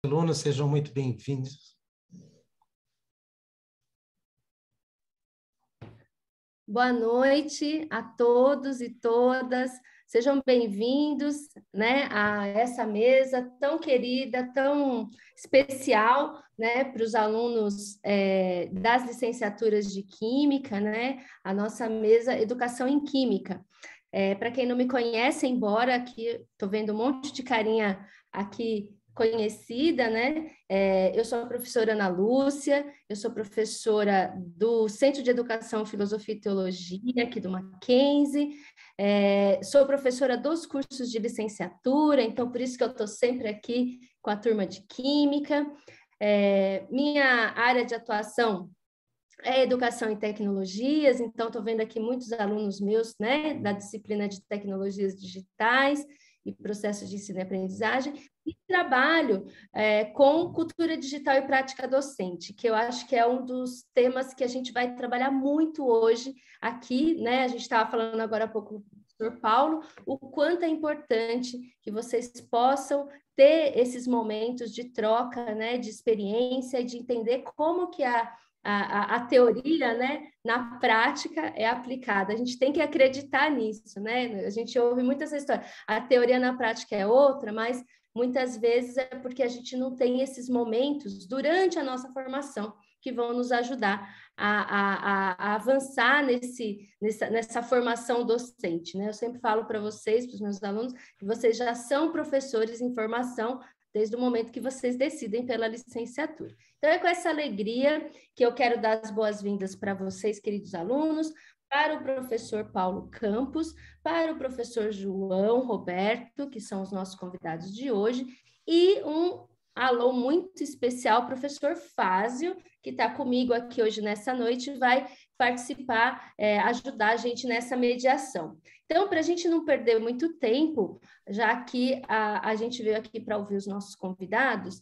Alunos, sejam muito bem-vindos. Boa noite a todos e todas. Sejam bem-vindos, né, a essa mesa tão querida, tão especial, né, para os alunos das licenciaturas de Química, né, a nossa mesa Educação em Química. Para quem não me conhece, embora aqui estou vendo um monte de carinha aqui conhecida, né? Eu sou a professora Ana Lúcia, eu sou professora do Centro de Educação, Filosofia e Teologia, aqui do Mackenzie, sou professora dos cursos de licenciatura, então por isso que eu estou sempre aqui com a turma de Química. Minha área de atuação é educação em tecnologias, então estou vendo aqui muitos alunos meus, né, da disciplina de tecnologias digitais e processos de ensino e aprendizagem, e trabalho com cultura digital e prática docente, que eu acho que é um dos temas que a gente vai trabalhar muito hoje aqui, né? A gente estava falando agora há pouco com o professor Paulo, o quanto é importante que vocês possam ter esses momentos de troca, né, de experiência e de entender como que a teoria, né, na prática é aplicada. A gente tem que acreditar nisso, né? A gente ouve muito essa história. A teoria na prática é outra, mas muitas vezes é porque a gente não tem esses momentos durante a nossa formação que vão nos ajudar a avançar nessa formação docente, né? Eu sempre falo para vocês, para os meus alunos, que vocês já são professores em formação desde o momento que vocês decidem pela licenciatura. Então, é com essa alegria que eu quero dar as boas-vindas para vocês, queridos alunos, para o professor Paulo Campos, para o professor João Roberto, que são os nossos convidados de hoje, e um alô muito especial, professor Fázio, que está comigo aqui hoje nessa noite, vai participar, ajudar a gente nessa mediação. Então, para a gente não perder muito tempo, já que a gente veio aqui para ouvir os nossos convidados,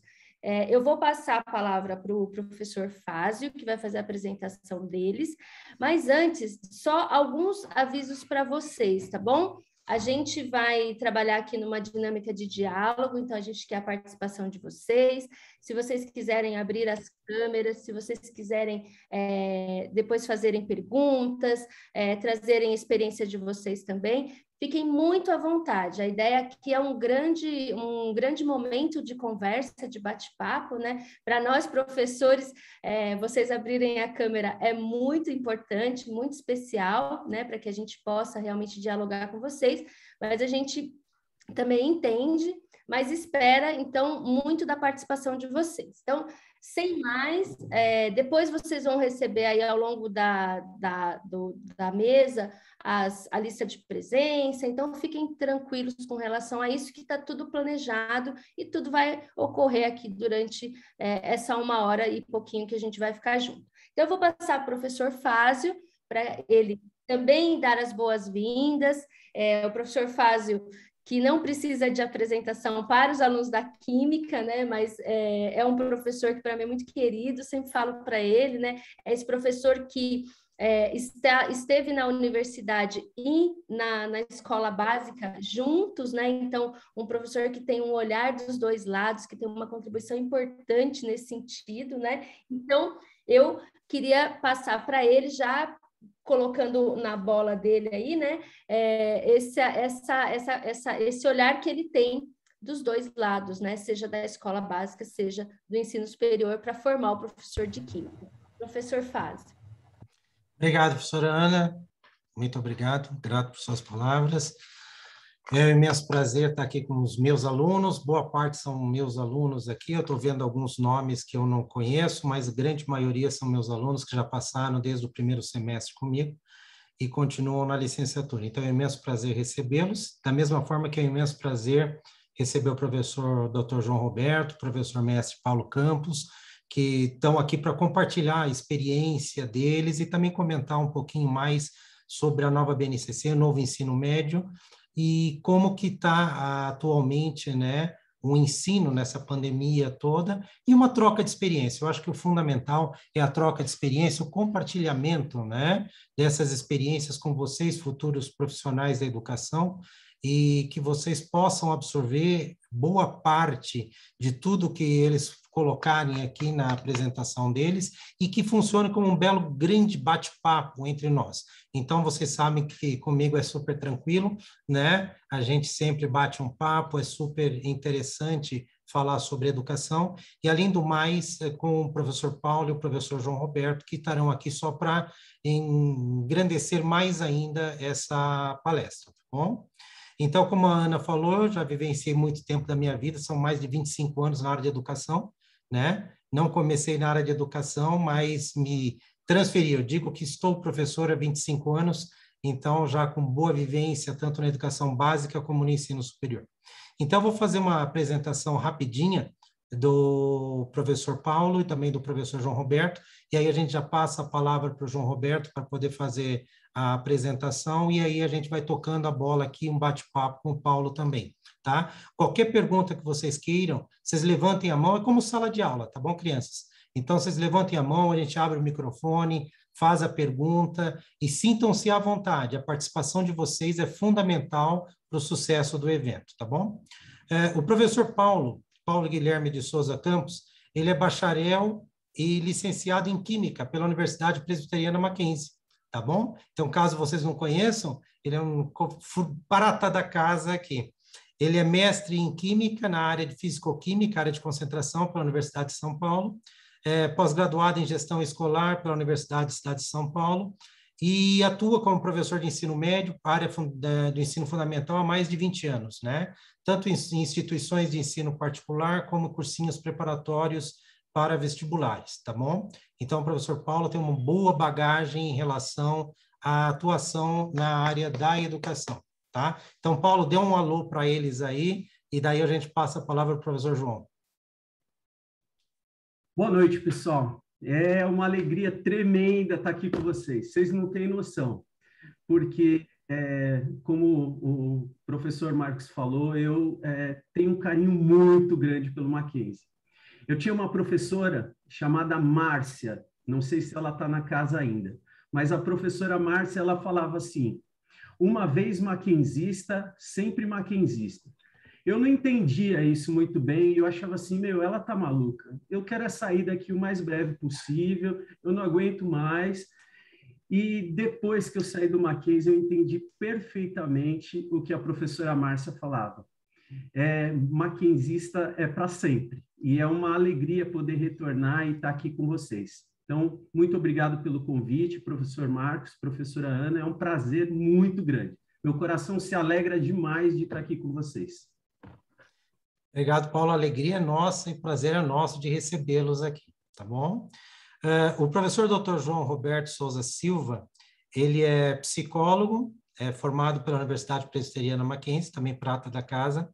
eu vou passar a palavra para o professor Fázio, que vai fazer a apresentação deles, mas antes, só alguns avisos para vocês, tá bom? A gente vai trabalhar aqui numa dinâmica de diálogo, então a gente quer a participação de vocês. Se vocês quiserem abrir as câmeras, se vocês quiserem depois fazerem perguntas, trazerem a experiência de vocês também, fiquem muito à vontade. A ideia aqui é um grande momento de conversa, de bate-papo, né? Para nós, professores, vocês abrirem a câmera é muito importante, muito especial, né? Para que a gente possa realmente dialogar com vocês, mas a gente também entende, mas espera, então, muito da participação de vocês. Então, sem mais, depois vocês vão receber aí ao longo da mesa a lista de presença, então fiquem tranquilos com relação a isso, que está tudo planejado e tudo vai ocorrer aqui durante essa 1h e pouquinho que a gente vai ficar junto. Então, eu vou passar para o professor Fázio, para ele também dar as boas-vindas. O professor Fázio, que não precisa de apresentação para os alunos da Química, né? Mas é um professor que para mim é muito querido, sempre falo para ele, né? É esse professor que esteve na universidade e na escola básica juntos, né? Então, um professor que tem um olhar dos dois lados, que tem uma contribuição importante nesse sentido, né? Então, eu queria passar para ele já colocando na bola dele aí, né, esse olhar que ele tem dos dois lados, né, seja da escola básica, seja do ensino superior, para formar o professor de Química. Professor Fázio. Obrigado, professora Ana. Muito obrigado, grato por suas palavras. É um imenso prazer estar aqui com os meus alunos, boa parte são meus alunos aqui, eu estou vendo alguns nomes que eu não conheço, mas a grande maioria são meus alunos que já passaram desde o primeiro semestre comigo e continuam na licenciatura. Então, é um imenso prazer recebê-los, da mesma forma que é um imenso prazer receber o professor Dr. João Roberto, o professor mestre Paulo Campos, que estão aqui para compartilhar a experiência deles e também comentar um pouquinho mais sobre a nova BNCC, novo ensino médio, e como que está atualmente, né, o ensino nessa pandemia toda e uma troca de experiência. Eu acho que o fundamental é a troca de experiência, o compartilhamento, né, dessas experiências com vocês, futuros profissionais da educação, e que vocês possam absorver boa parte de tudo que eles colocarem aqui na apresentação deles e que funcione como um belo grande bate-papo entre nós. Então, vocês sabem que comigo é super tranquilo, né? A gente sempre bate um papo, é super interessante falar sobre educação, e além do mais, com o professor Paulo e o professor João Roberto, que estarão aqui só para engrandecer mais ainda essa palestra, tá bom? Então, como a Ana falou, eu já vivenciei muito tempo da minha vida, são mais de 25 anos na área de educação, né? Não comecei na área de educação, mas me transferi. Eu digo que estou professor há 25 anos, então já com boa vivência, tanto na educação básica como no ensino superior. Então, vou fazer uma apresentação rapidinha do professor Paulo e também do professor João Roberto, e aí a gente já passa a palavra para o João Roberto para poder fazer a apresentação, e aí a gente vai tocando a bola aqui, um bate-papo com o Paulo também, tá? Qualquer pergunta que vocês queiram, vocês levantem a mão, é como sala de aula, tá bom, crianças? Então, vocês levantem a mão, a gente abre o microfone, faz a pergunta e sintam-se à vontade. A participação de vocês é fundamental para o sucesso do evento, tá bom? O professor Paulo Guilherme de Souza Campos, ele é bacharel e licenciado em Química pela Universidade Presbiteriana Mackenzie, tá bom? Então, caso vocês não conheçam, ele é um prata da casa aqui. Ele é mestre em Química na área de Físico-Química, área de concentração pela Universidade de São Paulo, pós-graduado em Gestão Escolar pela Universidade do Estado de São Paulo, e atua como professor de ensino médio, área do ensino fundamental há mais de 20 anos, né? Tanto em instituições de ensino particular, como cursinhos preparatórios para vestibulares, tá bom? Então, o professor Paulo tem uma boa bagagem em relação à atuação na área da educação, tá? Então, Paulo, dê um alô para eles aí, e daí a gente passa a palavra para o professor João. Boa noite, pessoal. É uma alegria tremenda estar aqui com vocês. Vocês não têm noção, porque, como o professor Marcos falou, eu tenho um carinho muito grande pelo Mackenzie. Eu tinha uma professora chamada Márcia, não sei se ela está na casa ainda, mas a professora Márcia, ela falava assim, uma vez mackenzista, sempre mackenzista. Eu não entendia isso muito bem e eu achava assim, ela tá maluca. Eu quero sair daqui o mais breve possível, eu não aguento mais. E depois que eu saí do Mackenzie, eu entendi perfeitamente o que a professora Márcia falava. Mackenzista é para sempre. E é uma alegria poder retornar e estar aqui com vocês. Então, muito obrigado pelo convite, professor Marcos, professora Ana. É um prazer muito grande. Meu coração se alegra demais de estar aqui com vocês. Obrigado, Paulo. A alegria é nossa e prazer é nosso de recebê-los aqui, tá bom? O professor Dr. João Roberto Souza Silva, ele é psicólogo, formado pela Universidade Presbiteriana Mackenzie, também prata da casa,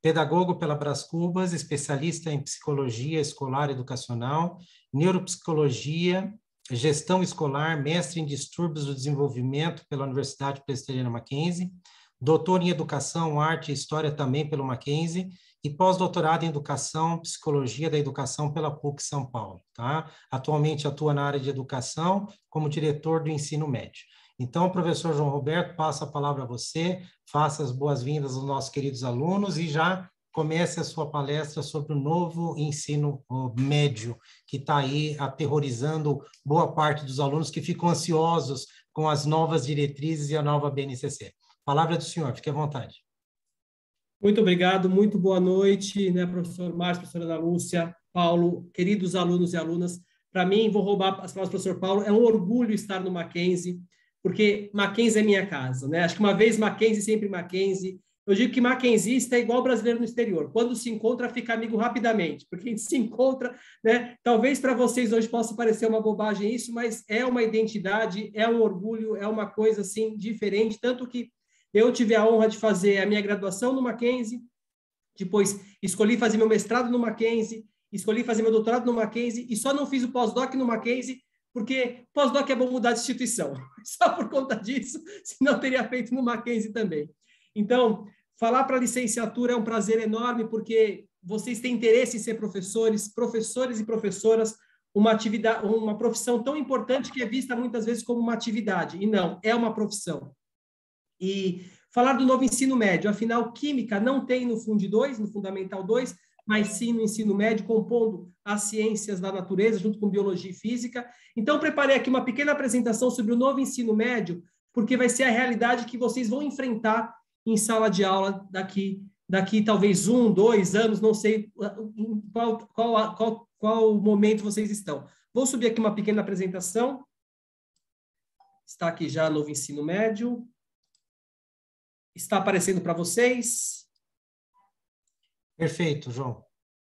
pedagogo pela Brás Cubas, especialista em psicologia escolar e educacional, neuropsicologia, gestão escolar, mestre em distúrbios do desenvolvimento pela Universidade Presbiteriana Mackenzie, doutor em educação, arte e história também pelo Mackenzie, e pós-doutorado em Educação, Psicologia da Educação pela PUC São Paulo, tá? Atualmente atua na área de educação como diretor do ensino médio. Então, professor João Roberto, passo a palavra a você, faça as boas-vindas aos nossos queridos alunos e já comece a sua palestra sobre o novo ensino médio, que está aí aterrorizando boa parte dos alunos que ficam ansiosos com as novas diretrizes e a nova BNCC. Palavra do senhor, fique à vontade. Muito obrigado, muito boa noite, né, professor Márcio, professora Ana Lúcia, Paulo, queridos alunos e alunas. Para mim, vou roubar as palavras do professor Paulo, é um orgulho estar no Mackenzie, porque Mackenzie é minha casa, né? Acho que uma vez Mackenzie, sempre Mackenzie. Eu digo que mackenzista é igual brasileiro no exterior. Quando se encontra, fica amigo rapidamente, porque a gente se encontra, né? Talvez para vocês hoje possa parecer uma bobagem isso, mas é uma identidade, é um orgulho, é uma coisa assim diferente, tanto que eu tive a honra de fazer a minha graduação no Mackenzie, depois escolhi fazer meu mestrado no Mackenzie, escolhi fazer meu doutorado no Mackenzie e só não fiz o pós-doc no Mackenzie porque pós-doc é bom mudar de instituição. Só por conta disso, senão teria feito no Mackenzie também. Então, falar para a licenciatura é um prazer enorme porque vocês têm interesse em ser professores e professoras, uma atividade, uma profissão tão importante que é vista muitas vezes como uma atividade. E não, é uma profissão. E Falar do novo ensino médio, afinal, química não tem no Fundi 2, no Fundamental 2, mas sim no ensino médio, compondo as ciências da natureza, junto com biologia e física. Então, preparei aqui uma pequena apresentação sobre o novo ensino médio, porque vai ser a realidade que vocês vão enfrentar em sala de aula daqui talvez 1, 2 anos, não sei em qual momento vocês estão. Vou subir aqui uma pequena apresentação. Está aqui já novo ensino médio. Está aparecendo para vocês? Perfeito, João.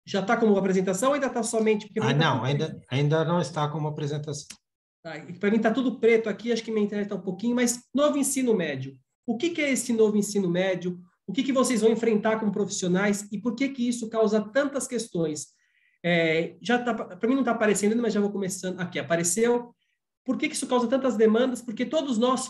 Já está como apresentação ou ainda está somente... Não, ainda não está como apresentação. Tá, para mim está tudo preto aqui, acho que minha internet está um pouquinho, mas novo ensino médio. O que é esse novo ensino médio? O que vocês vão enfrentar como profissionais e por que isso causa tantas questões? Para mim não está aparecendo ainda, mas já vou começando. Aqui, apareceu. Por que isso causa tantas demandas? Porque todos nós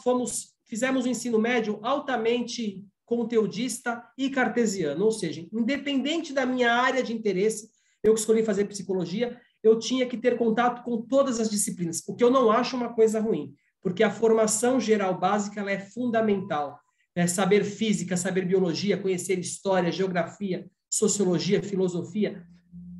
fizemos um ensino médio altamente conteudista e cartesiano, ou seja, independente da minha área de interesse, eu que escolhi fazer psicologia, eu tinha que ter contato com todas as disciplinas, o que eu não acho uma coisa ruim, porque a formação geral básica ela é fundamental. Saber física, saber biologia, conhecer história, geografia, sociologia, filosofia,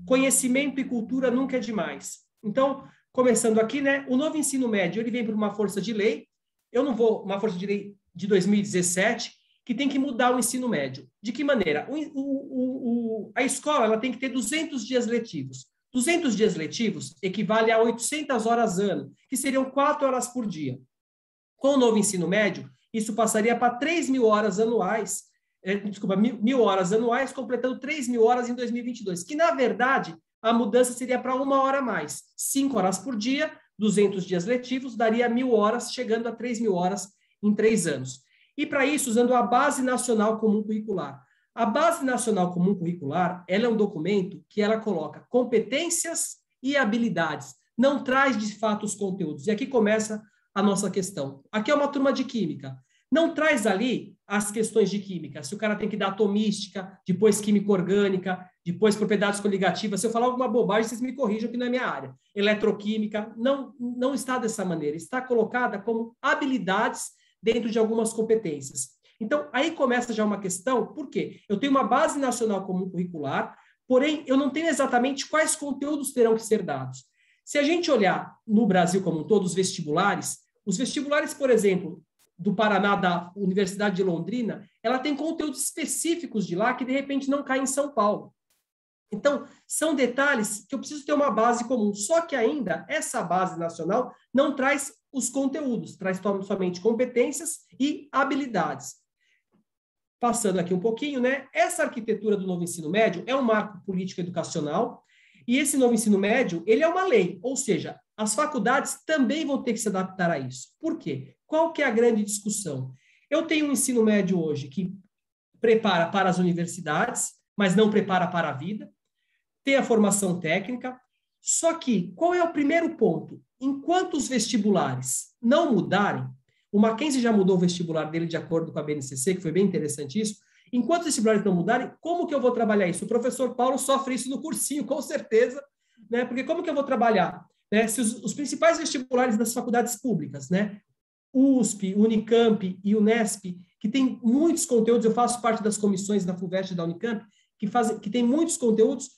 conhecimento e cultura nunca é demais. Então, começando aqui, né, o novo ensino médio, ele vem por uma força de lei, uma força de lei de 2017, que tem que mudar o ensino médio. De que maneira? A escola ela tem que ter 200 dias letivos. 200 dias letivos equivale a 800 horas ano, que seriam 4 horas por dia. Com o novo ensino médio, isso passaria para 3.000 horas anuais, 1.000 horas anuais, completando 3.000 horas em 2022, que, na verdade, a mudança seria para 1 hora a mais. 5 horas por dia, 200 dias letivos, daria 1.000 horas, chegando a 3.000 horas em 3 anos. E, para isso, usando a Base Nacional Comum Curricular. A Base Nacional Comum Curricular, ela é um documento que ela coloca competências e habilidades, não traz, de fato, os conteúdos. E aqui começa a nossa questão. Aqui é uma turma de química. Não traz ali as questões de química. Se o cara tem que dar atomística, depois química orgânica, depois propriedades coligativas. Se eu falar alguma bobagem, vocês me corrijam que não é minha área. Eletroquímica, não está dessa maneira. Está colocada como habilidades dentro de algumas competências. Então, aí começa já uma questão, por quê? Eu tenho uma Base Nacional Comum Curricular, porém, eu não tenho exatamente quais conteúdos terão que ser dados. Se a gente olhar no Brasil como um todo, os vestibulares, por exemplo, do Paraná, da Universidade de Londrina, ela tem conteúdos específicos de lá que, de repente, não caem em São Paulo. Então, são detalhes que eu preciso ter uma base comum. Só que ainda, essa base nacional não traz os conteúdos, traz somente competências e habilidades. Passando aqui um pouquinho, né? Essa arquitetura do novo ensino médio é um marco político educacional e esse novo ensino médio, ele é uma lei, ou seja, as faculdades também vão ter que se adaptar a isso. Por quê? Qual que é a grande discussão? Eu tenho um ensino médio hoje que prepara para as universidades, mas não prepara para a vida, tem a formação técnica, só que qual é o primeiro ponto? Enquanto os vestibulares não mudarem, o Mackenzie já mudou o vestibular dele de acordo com a BNCC, que foi bem interessante isso. Enquanto os vestibulares não mudarem, como que eu vou trabalhar isso? O professor Paulo sofre isso no cursinho, com certeza, né? Porque como que eu vou trabalhar? Né? Se os principais vestibulares das faculdades públicas, né? USP, Unicamp e Unesp, que tem muitos conteúdos, eu faço parte das comissões da FUVEST e da Unicamp, que tem muitos conteúdos,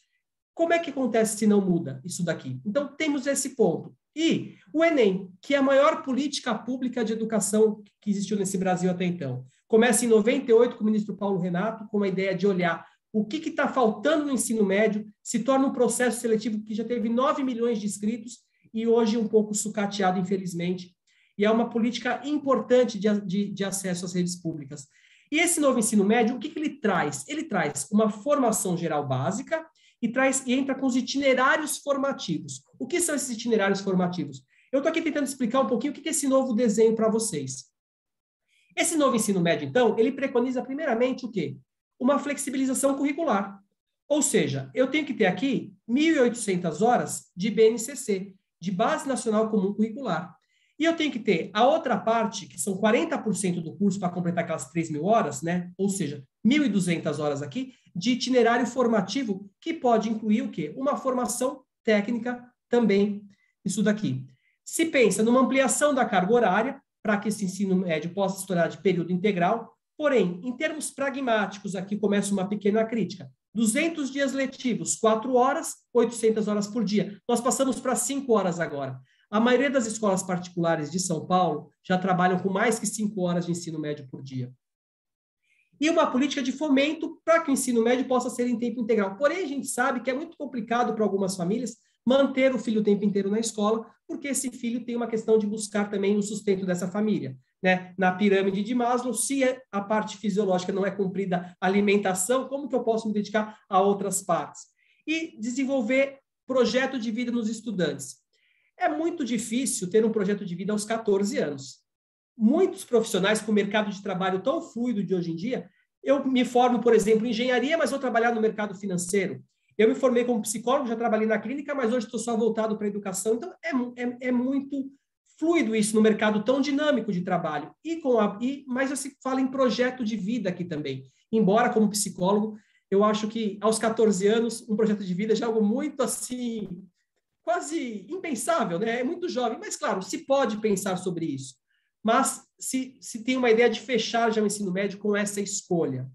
como é que acontece se não muda isso daqui? Então, temos esse ponto. E o Enem, que é a maior política pública de educação que existiu nesse Brasil até então. Começa em 98 com o ministro Paulo Renato, com a ideia de olhar o que está faltando no ensino médio, se torna um processo seletivo que já teve 9 milhões de inscritos e hoje um pouco sucateado, infelizmente. E é uma política importante de acesso às redes públicas. E esse novo ensino médio, o que ele traz? Ele traz uma formação geral básica e entra com os itinerários formativos. O que são esses itinerários formativos? Eu estou aqui tentando explicar um pouquinho o que é esse novo desenho para vocês. Esse novo ensino médio, então, ele preconiza primeiramente o quê? Uma flexibilização curricular. Ou seja, eu tenho que ter aqui 1.800 horas de BNCC, de Base Nacional Comum Curricular. E eu tenho que ter a outra parte, que são 40% do curso para completar aquelas 3.000 horas, né? Ou seja, 1.200 horas aqui, de itinerário formativo, que pode incluir o quê? Uma formação técnica também, isso daqui. Se pensa numa ampliação da carga horária, para que esse ensino médio possa se tornar de período integral, Porém, em termos pragmáticos, aqui começa uma pequena crítica. 200 dias letivos, 4 horas, 800 horas por dia. Nós passamos para 5 horas agora. A maioria das escolas particulares de São Paulo já trabalham com mais que 5 horas de ensino médio por dia. E uma política de fomento para que o ensino médio possa ser em tempo integral. Porém, a gente sabe que é muito complicado para algumas famílias manter o filho o tempo inteiro na escola, porque esse filho tem uma questão de buscar também o sustento dessa família, né? Na pirâmide de Maslow, se a parte fisiológica não é cumprida, a alimentação, como que eu posso me dedicar a outras partes? E desenvolver projeto de vida nos estudantes. É muito difícil ter um projeto de vida aos 14 anos. Muitos profissionais com o mercado de trabalho tão fluido de hoje em dia, eu me formo, por exemplo, em engenharia, mas vou trabalhar no mercado financeiro. Eu me formei como psicólogo, já trabalhei na clínica, mas hoje estou só voltado para a educação. Então, é muito fluido isso no mercado tão dinâmico de trabalho. Mas você fala em projeto de vida aqui também. Embora, como psicólogo, eu acho que aos 14 anos, um projeto de vida já é algo muito assim, quase impensável, né? É muito jovem, mas claro, se pode pensar sobre isso. Mas se tem uma ideia de fechar já o ensino médio com essa escolha.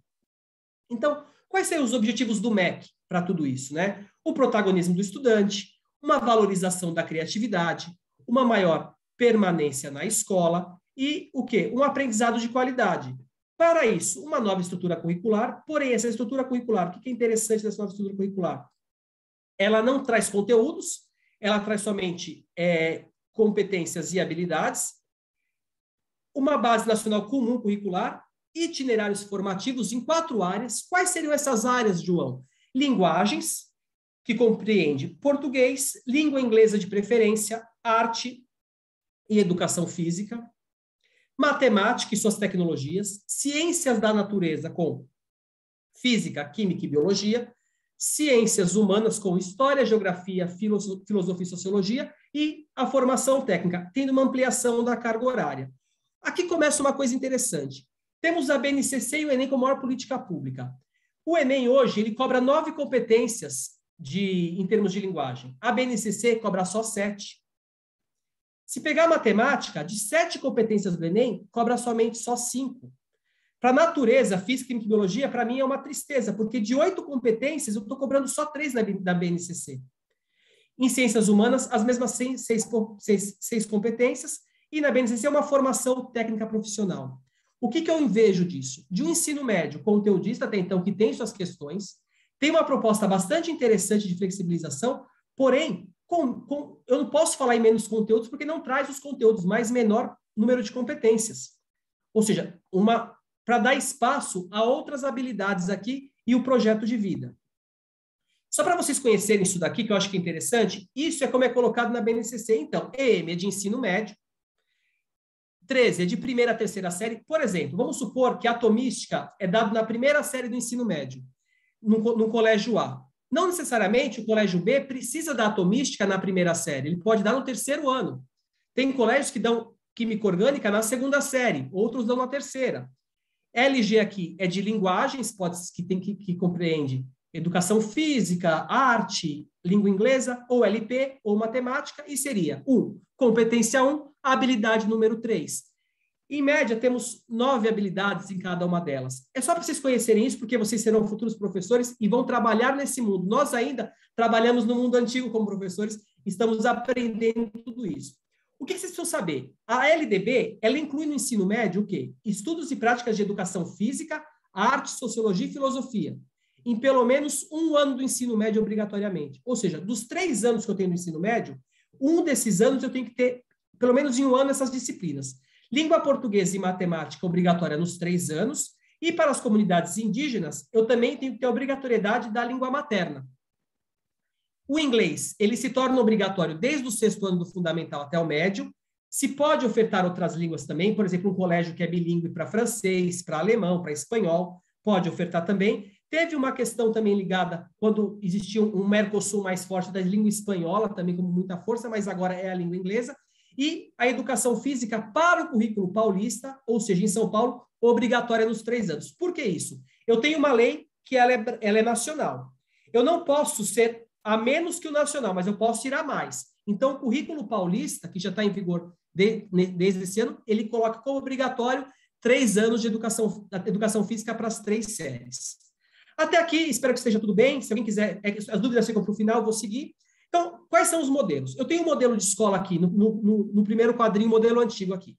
Então, quais seriam os objetivos do MEC para tudo isso, né? O protagonismo do estudante, uma valorização da criatividade, uma maior permanência na escola e o quê? Um aprendizado de qualidade. Para isso, uma nova estrutura curricular, porém, essa estrutura curricular, o que é interessante dessa nova estrutura curricular? Ela não traz conteúdos, ela traz somente competências e habilidades, uma base nacional comum curricular, itinerários formativos em 4 áreas. Quais seriam essas áreas, João? Linguagens, que compreende português, língua inglesa de preferência, arte e educação física, matemática e suas tecnologias, ciências da natureza com física, química e biologia, ciências humanas com história, geografia, filosofia e sociologia e a formação técnica, tendo uma ampliação da carga horária. Aqui começa uma coisa interessante. Temos a BNCC e o Enem como maior política pública. O Enem hoje, ele cobra 9 competências em termos de linguagem. A BNCC cobra só 7. Se pegar a matemática, de 7 competências do Enem, cobra somente só 5. Para natureza, física e biologia, para mim é uma tristeza, porque de 8 competências, eu estou cobrando só 3 da BNCC. Em ciências humanas, as mesmas 6 competências, e na BNCC é uma formação técnica profissional. O que eu vejo disso? De um ensino médio conteudista até então, que tem suas questões, tem uma proposta bastante interessante de flexibilização, porém, eu não posso falar em menos conteúdos porque não traz os conteúdos, mas menor número de competências. Ou seja, para dar espaço a outras habilidades aqui e o projeto de vida. Só para vocês conhecerem isso daqui, que eu acho que é interessante, isso é como é colocado na BNCC. Então, EM é de ensino médio, 13 é de primeira a terceira série. Por exemplo, vamos supor que a atomística é dado na primeira série do ensino médio, no colégio A. Não necessariamente o colégio B precisa da atomística na primeira série, ele pode dar no terceiro ano. Tem colégios que dão química orgânica na segunda série, outros dão na terceira. LG aqui é de linguagens, que compreende educação física, arte, língua inglesa, ou LP, ou matemática, e seria competência 1, habilidade número 3. Em média, temos 9 habilidades em cada uma delas. É só para vocês conhecerem isso, porque vocês serão futuros professores e vão trabalhar nesse mundo. Nós ainda trabalhamos no mundo antigo como professores, estamos aprendendo tudo isso. O que vocês precisam saber? A LDB, ela inclui no ensino médio o quê? Estudos e práticas de educação física, arte, sociologia e filosofia. Em pelo menos 1 ano do ensino médio obrigatoriamente. Ou seja, dos 3 anos que eu tenho no ensino médio, 1 desses anos eu tenho que ter, pelo menos em 1 ano, essas disciplinas. Língua portuguesa e matemática obrigatória nos 3 anos, e para as comunidades indígenas, eu também tenho que ter a obrigatoriedade da língua materna. O inglês, ele se torna obrigatório desde o 6º ano do fundamental até o médio. Se pode ofertar outras línguas também, por exemplo, um colégio que é bilíngue para francês, para alemão, para espanhol, pode ofertar também. Teve uma questão também ligada quando existia um Mercosul mais forte da língua espanhola, também com muita força, mas agora é a língua inglesa. E a educação física para o currículo paulista, ou seja, em São Paulo, obrigatória nos 3 anos. Por que isso? Eu tenho uma lei que ela é nacional. Eu não posso ser a menos que o nacional, mas eu posso ir a mais. Então, o currículo paulista, que já está em vigor desde esse ano, ele coloca como obrigatório 3 anos de educação física para as 3 séries. Até aqui, espero que esteja tudo bem. Se alguém quiser, as dúvidas ficam para o final, eu vou seguir. Então, quais são os modelos? Eu tenho um modelo de escola aqui, no primeiro quadrinho, modelo antigo aqui.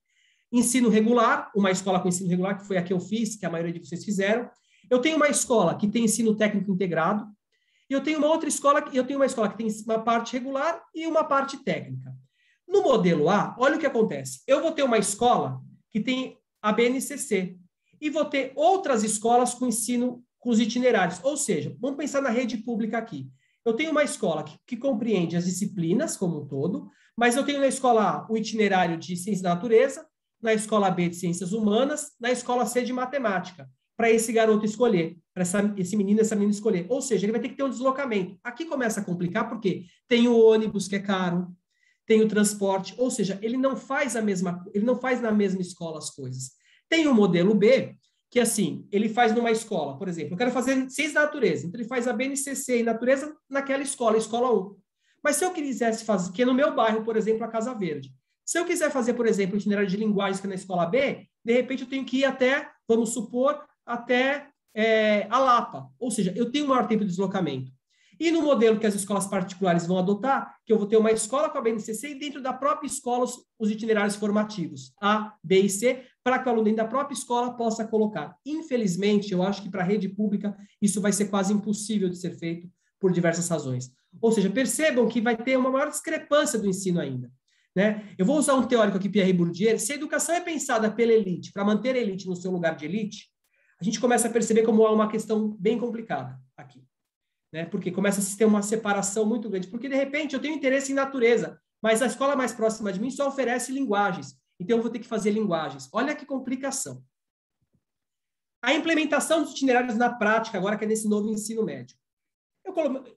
Ensino regular, uma escola com ensino regular, que foi a que eu fiz, que a maioria de vocês fizeram. Eu tenho uma escola que tem ensino técnico integrado. E eu tenho uma outra escola, que tem uma parte regular e uma parte técnica. No modelo A, olha o que acontece. Eu vou ter uma escola que tem a BNCC e vou ter outras escolas com ensino com os itinerários. Ou seja, vamos pensar na rede pública aqui. Eu tenho uma escola que compreende as disciplinas como um todo, mas eu tenho na escola A o itinerário de ciência da natureza, na escola B de ciências humanas, na escola C de matemática, para esse garoto escolher, para esse menino, essa menina escolher. Ou seja, ele vai ter que ter um deslocamento. Aqui começa a complicar porque tem o ônibus que é caro, tem o transporte, ou seja, ele não faz na mesma escola as coisas. Tem o modelo B, que assim, ele faz numa escola, por exemplo, eu quero fazer ciência da natureza, então ele faz a BNCC em natureza naquela escola, escola 1. Mas se eu quisesse fazer, que é no meu bairro, por exemplo, a Casa Verde, se eu quiser fazer, por exemplo, o itinerário de linguagens que é na escola B, de repente eu tenho que ir até, vamos supor, até a Lapa, ou seja, eu tenho um maior tempo de deslocamento. E no modelo que as escolas particulares vão adotar, que eu vou ter uma escola com a BNCC e dentro da própria escola os itinerários formativos, A, B e C, para que o aluno dentro da própria escola possa colocar. Infelizmente, eu acho que para a rede pública isso vai ser quase impossível de ser feito por diversas razões. Ou seja, percebam que vai ter uma maior discrepância do ensino ainda. Né? Eu vou usar um teórico aqui, Pierre Bourdieu. Se a educação é pensada pela elite, para manter a elite no seu lugar de elite, a gente começa a perceber como há uma questão bem complicada aqui. Né? Porque começa a se ter uma separação muito grande. Porque, de repente, eu tenho interesse em natureza, mas a escola mais próxima de mim só oferece linguagens. Então, eu vou ter que fazer linguagens. Olha que complicação. A implementação dos itinerários na prática, agora que é nesse novo ensino médio.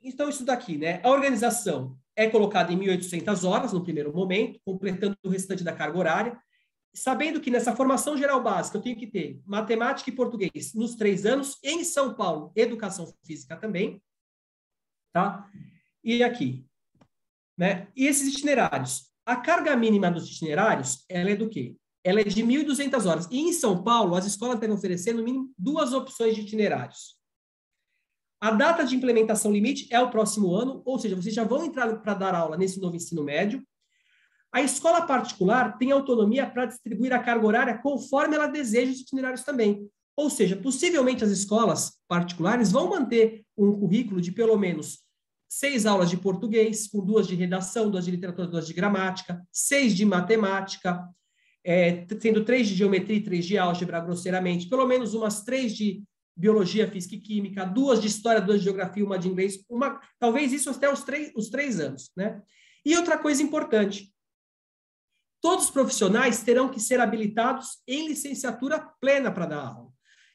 Então, isso daqui, né? A organização é colocada em 1.800 horas no primeiro momento, completando o restante da carga horária, sabendo que nessa formação geral básica eu tenho que ter matemática e português nos 3 anos, em São Paulo, educação física também, tá? E aqui, né? E esses itinerários, a carga mínima dos itinerários, ela é do quê? Ela é de 1.200 horas. E em São Paulo, as escolas devem oferecer no mínimo 2 opções de itinerários. A data de implementação limite é o próximo ano, ou seja, vocês já vão entrar para dar aula nesse novo ensino médio. A escola particular tem autonomia para distribuir a carga horária conforme ela deseja os itinerários também. Ou seja, possivelmente as escolas particulares vão manter um currículo de pelo menos 6 aulas de português, com 2 de redação, 2 de literatura, 2 de gramática, 6 de matemática, sendo 3 de geometria e 3 de álgebra, grosseiramente, pelo menos umas 3 de biologia, física e química, 2 de história, 2 de geografia, 1 de inglês, talvez isso até os 3 anos, né? E outra coisa importante, todos os profissionais terão que ser habilitados em licenciatura plena para dar aula.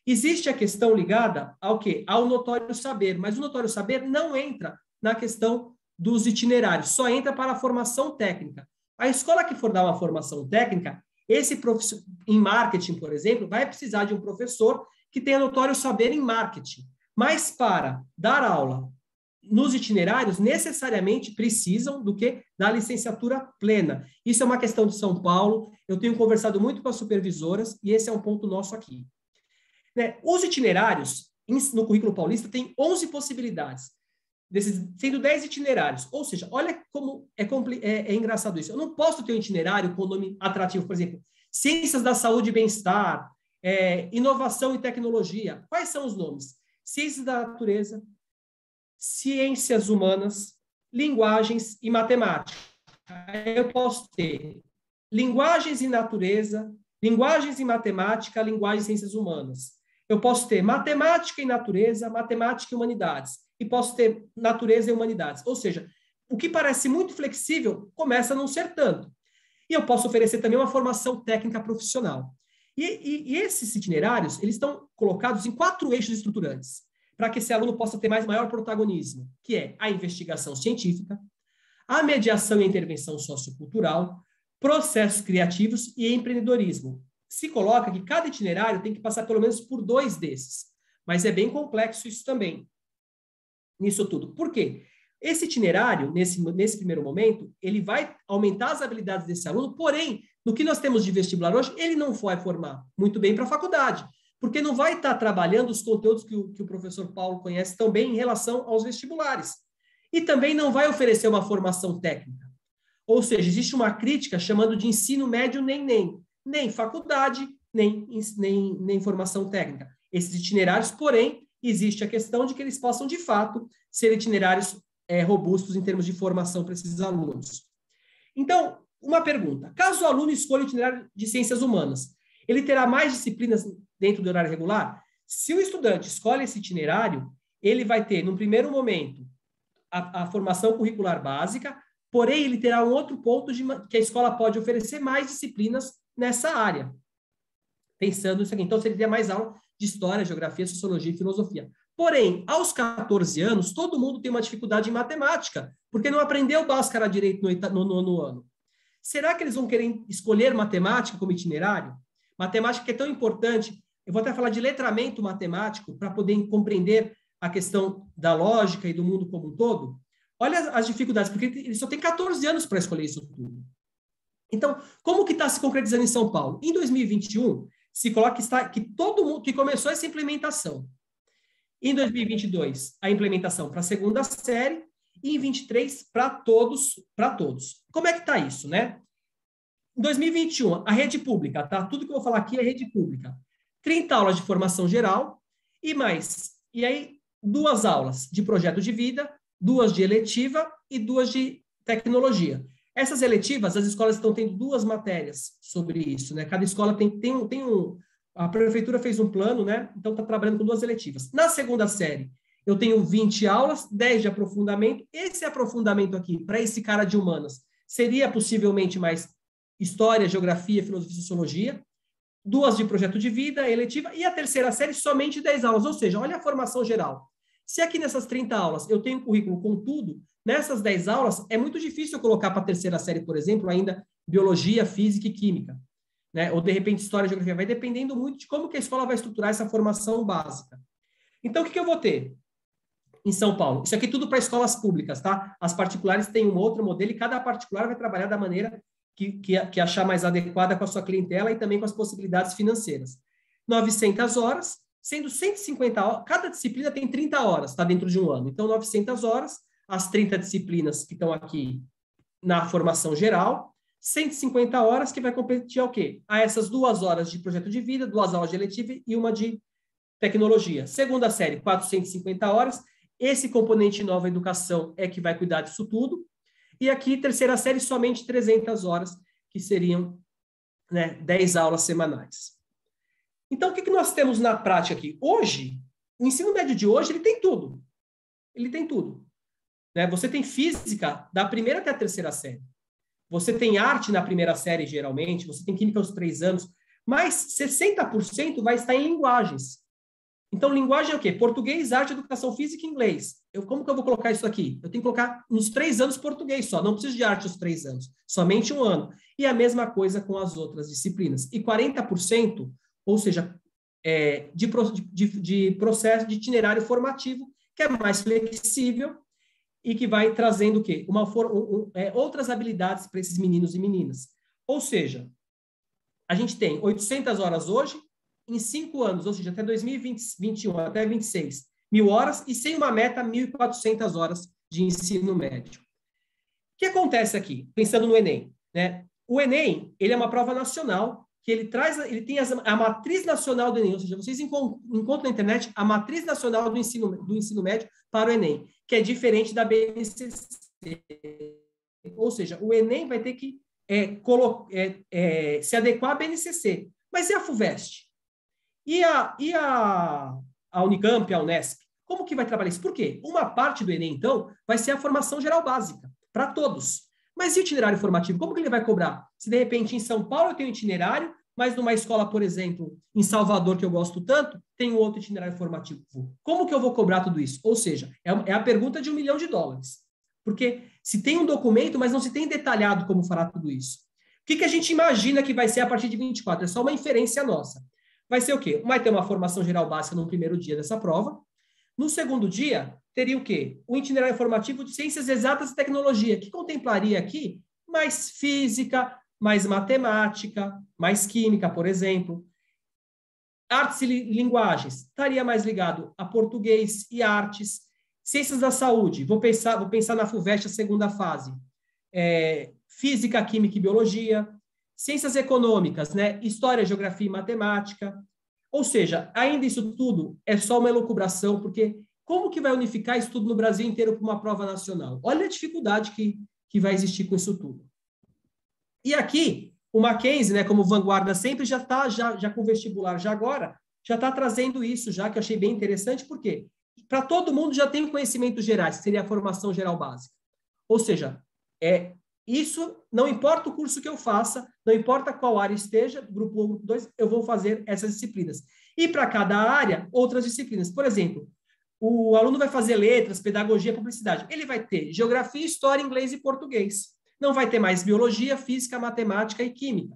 Existe a questão ligada ao quê? Ao notório saber, mas o notório saber não entra na questão dos itinerários, só entra para a formação técnica. A escola que for dar uma formação técnica, em marketing, por exemplo, vai precisar de um professor que tenha notório saber em marketing. Mas para dar aula nos itinerários, necessariamente precisam do quê? Da licenciatura plena. Isso é uma questão de São Paulo. Eu tenho conversado muito com as supervisoras e esse é um ponto nosso aqui. Né? Os itinerários, no currículo paulista, tem 11 possibilidades, sendo 10 itinerários. Ou seja, olha como é engraçado isso. Eu não posso ter um itinerário com nome atrativo, por exemplo, Ciências da Saúde e Bem-Estar, Inovação e Tecnologia. Quais são os nomes? Ciências da Natureza, Ciências Humanas, Linguagens e Matemática. Eu posso ter Linguagens e Natureza, Linguagens e Matemática, Linguagens e Ciências Humanas. Eu posso ter Matemática e Natureza, Matemática e Humanidades. E posso ter Natureza e Humanidades. Ou seja, o que parece muito flexível começa a não ser tanto. E eu posso oferecer também uma formação técnica profissional. E esses itinerários, eles estão colocados em 4 eixos estruturantes, para que esse aluno possa ter maior protagonismo, que é a investigação científica, a mediação e a intervenção sociocultural, processos criativos e empreendedorismo. Se coloca que cada itinerário tem que passar pelo menos por 2 desses, mas é bem complexo isso também, nisso tudo. Por quê? Esse itinerário, nesse primeiro momento, ele vai aumentar as habilidades desse aluno, porém, no que nós temos de vestibular hoje, ele não vai formar muito bem para a faculdade, porque não vai estar trabalhando os conteúdos que o professor Paulo conhece tão bem em relação aos vestibulares. E também não vai oferecer uma formação técnica. Ou seja, existe uma crítica chamando de ensino médio nem faculdade, nem formação técnica. Esses itinerários, porém, existe a questão de que eles possam, de fato, ser itinerários robustos em termos de formação para esses alunos. Então, uma pergunta. Caso o aluno escolha o itinerário de ciências humanas, ele terá mais disciplinas dentro do horário regular? Se o estudante escolhe esse itinerário, ele vai ter, num primeiro momento, a formação curricular básica, porém, ele terá um outro ponto que a escola pode oferecer mais disciplinas nessa área. Pensando nisso aqui. Então, ele teria mais aula de história, geografia, sociologia e filosofia. Porém, aos 14 anos, todo mundo tem uma dificuldade em matemática, porque não aprendeu Bhaskara direito no nono ano. Será que eles vão querer escolher matemática como itinerário? Matemática que é tão importante. Eu vou até falar de letramento matemático para poder compreender a questão da lógica e do mundo como um todo. Olha as dificuldades, porque ele só tem 14 anos para escolher isso tudo. Então, como que está se concretizando em São Paulo? Em 2021, se coloca que todo mundo que começou essa implementação. Em 2022, a implementação para a segunda série, e em 23 para todos. Como é que está isso, né? Em 2021, a rede pública, tá? Tudo que eu vou falar aqui é rede pública. 30 aulas de formação geral e aí 2 aulas de projeto de vida, 2 de eletiva e 2 de tecnologia. Essas eletivas, as escolas estão tendo 2 matérias sobre isso, né? Cada escola tem a prefeitura fez um plano, né? Então está trabalhando com 2 eletivas. Na segunda série, eu tenho 20 aulas, 10 de aprofundamento. Esse aprofundamento aqui, para esse cara de humanas, seria possivelmente mais história, geografia, filosofia e sociologia. 2 de projeto de vida, eletiva, e a terceira série somente 10 aulas. Ou seja, olha a formação geral. Se aqui nessas 30 aulas eu tenho um currículo com tudo, nessas 10 aulas é muito difícil eu colocar para a terceira série, por exemplo, ainda biologia, física e química, né? Ou, de repente, história e geografia. Vai dependendo muito de como que a escola vai estruturar essa formação básica. Então, o que eu vou ter em São Paulo? Isso aqui tudo para escolas públicas, tá? As particulares têm um outro modelo e cada particular vai trabalhar da maneira que achar mais adequada com a sua clientela e também com as possibilidades financeiras. 900 horas, sendo 150 horas, cada disciplina tem 30 horas, está dentro de um ano. Então, 900 horas, as 30 disciplinas que estão aqui na formação geral, 150 horas que vai competir ao quê? A essas 2 horas de projeto de vida, 2 aulas de eletiva e 1 de tecnologia. Segunda série, 450 horas. Esse componente nova educação é que vai cuidar disso tudo. E aqui, terceira série, somente 300 horas, que seriam, né, 10 aulas semanais. Então, o que nós temos na prática aqui? Hoje, o ensino médio de hoje, ele tem tudo. Ele tem tudo. Né? Você tem física da primeira até a terceira série. Você tem arte na primeira série, geralmente. Você tem química aos 3 anos. Mas 60% vai estar em linguagens. Então, linguagem é o quê? Português, arte, educação física e inglês. Como que eu vou colocar isso aqui? Eu tenho que colocar nos 3 anos português só. Não preciso de arte aos 3 anos. Somente 1 ano. E a mesma coisa com as outras disciplinas. E 40%, ou seja, de processo de itinerário formativo, que é mais flexível e que vai trazendo o quê? Outras habilidades para esses meninos e meninas. Ou seja, a gente tem 800 horas hoje, em 5 anos, ou seja, até 2021, até 26, 1.000 horas, e sem uma meta, 1.400 horas de ensino médio. O que acontece aqui, pensando no Enem? Né? O Enem, ele é uma prova nacional, que ele tem a matriz nacional do Enem, ou seja, vocês encontram na internet a matriz nacional do ensino médio para o Enem, que é diferente da BNCC. Ou seja, o Enem vai ter que se adequar à BNCC. Mas e a FUVEST? E a Unicamp, a Unesp? Como que vai trabalhar isso? Por quê? Uma parte do Enem, então, vai ser a formação geral básica, para todos. Mas e o itinerário formativo? Como que ele vai cobrar? Se, de repente, em São Paulo eu tenho itinerário, mas numa escola, por exemplo, em Salvador, que eu gosto tanto, tem outro itinerário formativo. Como que eu vou cobrar tudo isso? Ou seja, é a pergunta de $1 milhão. Porque se tem um documento, mas não se tem detalhado como fará tudo isso. O que a gente imagina que vai ser a partir de 24? É só uma inferência nossa. Vai ser o quê? Vai ter uma formação geral básica no primeiro dia dessa prova. No segundo dia, teria o quê? O itinerário formativo de ciências exatas e tecnologia, que contemplaria aqui mais física, mais matemática, mais química, por exemplo. Artes e linguagens, estaria mais ligado a português e artes. Ciências da saúde, vou pensar na FUVEST, a segunda fase. Física, química e biologia. Ciências econômicas, né? História, geografia e matemática. Ou seja, ainda isso tudo é só uma elucubração, porque como que vai unificar isso tudo no Brasil inteiro para uma prova nacional? Olha a dificuldade que vai existir com isso tudo. E aqui, o Mackenzie, né, como vanguarda sempre, já está já com vestibular, já agora, já está trazendo isso, já que eu achei bem interessante, por quê? Para todo mundo já tem conhecimentos gerais, que seria a formação geral básica. Ou seja, isso não importa o curso que eu faça, não importa qual área esteja, grupo 1 ou grupo 2, eu vou fazer essas disciplinas. E para cada área, outras disciplinas. Por exemplo, o aluno vai fazer letras, pedagogia, publicidade. Ele vai ter geografia, história, inglês e português. Não vai ter mais biologia, física, matemática e química.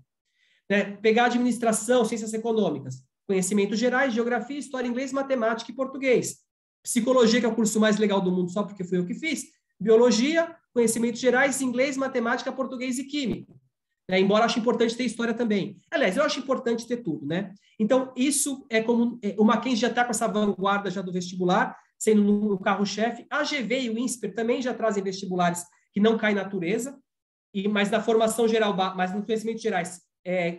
Né? Pegar administração, ciências econômicas, conhecimentos gerais, geografia, história, inglês, matemática e português. Psicologia, que é o curso mais legal do mundo, só porque fui eu que fiz. Biologia, conhecimentos gerais, inglês, matemática, português e química. Né? Embora eu ache importante ter história também. Aliás, eu acho importante ter tudo, né? Então, isso é como... o Mackenzie já está com essa vanguarda já do vestibular, sendo no carro-chefe. A GV e o INSPER também já trazem vestibulares que não caem na natureza, mas na formação geral, mas nos conhecimentos gerais,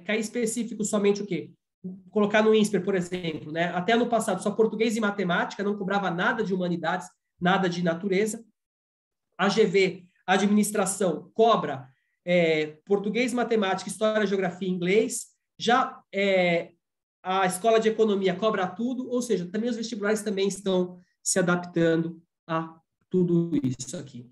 cai específico somente o quê? Colocar no INSPER, por exemplo, né? Até ano passado, só português e matemática, não cobrava nada de humanidades, nada de natureza. A GV, administração, cobra português, matemática, história, geografia e inglês. Já a escola de economia cobra tudo, ou seja, também os vestibulares também estão se adaptando a tudo isso aqui.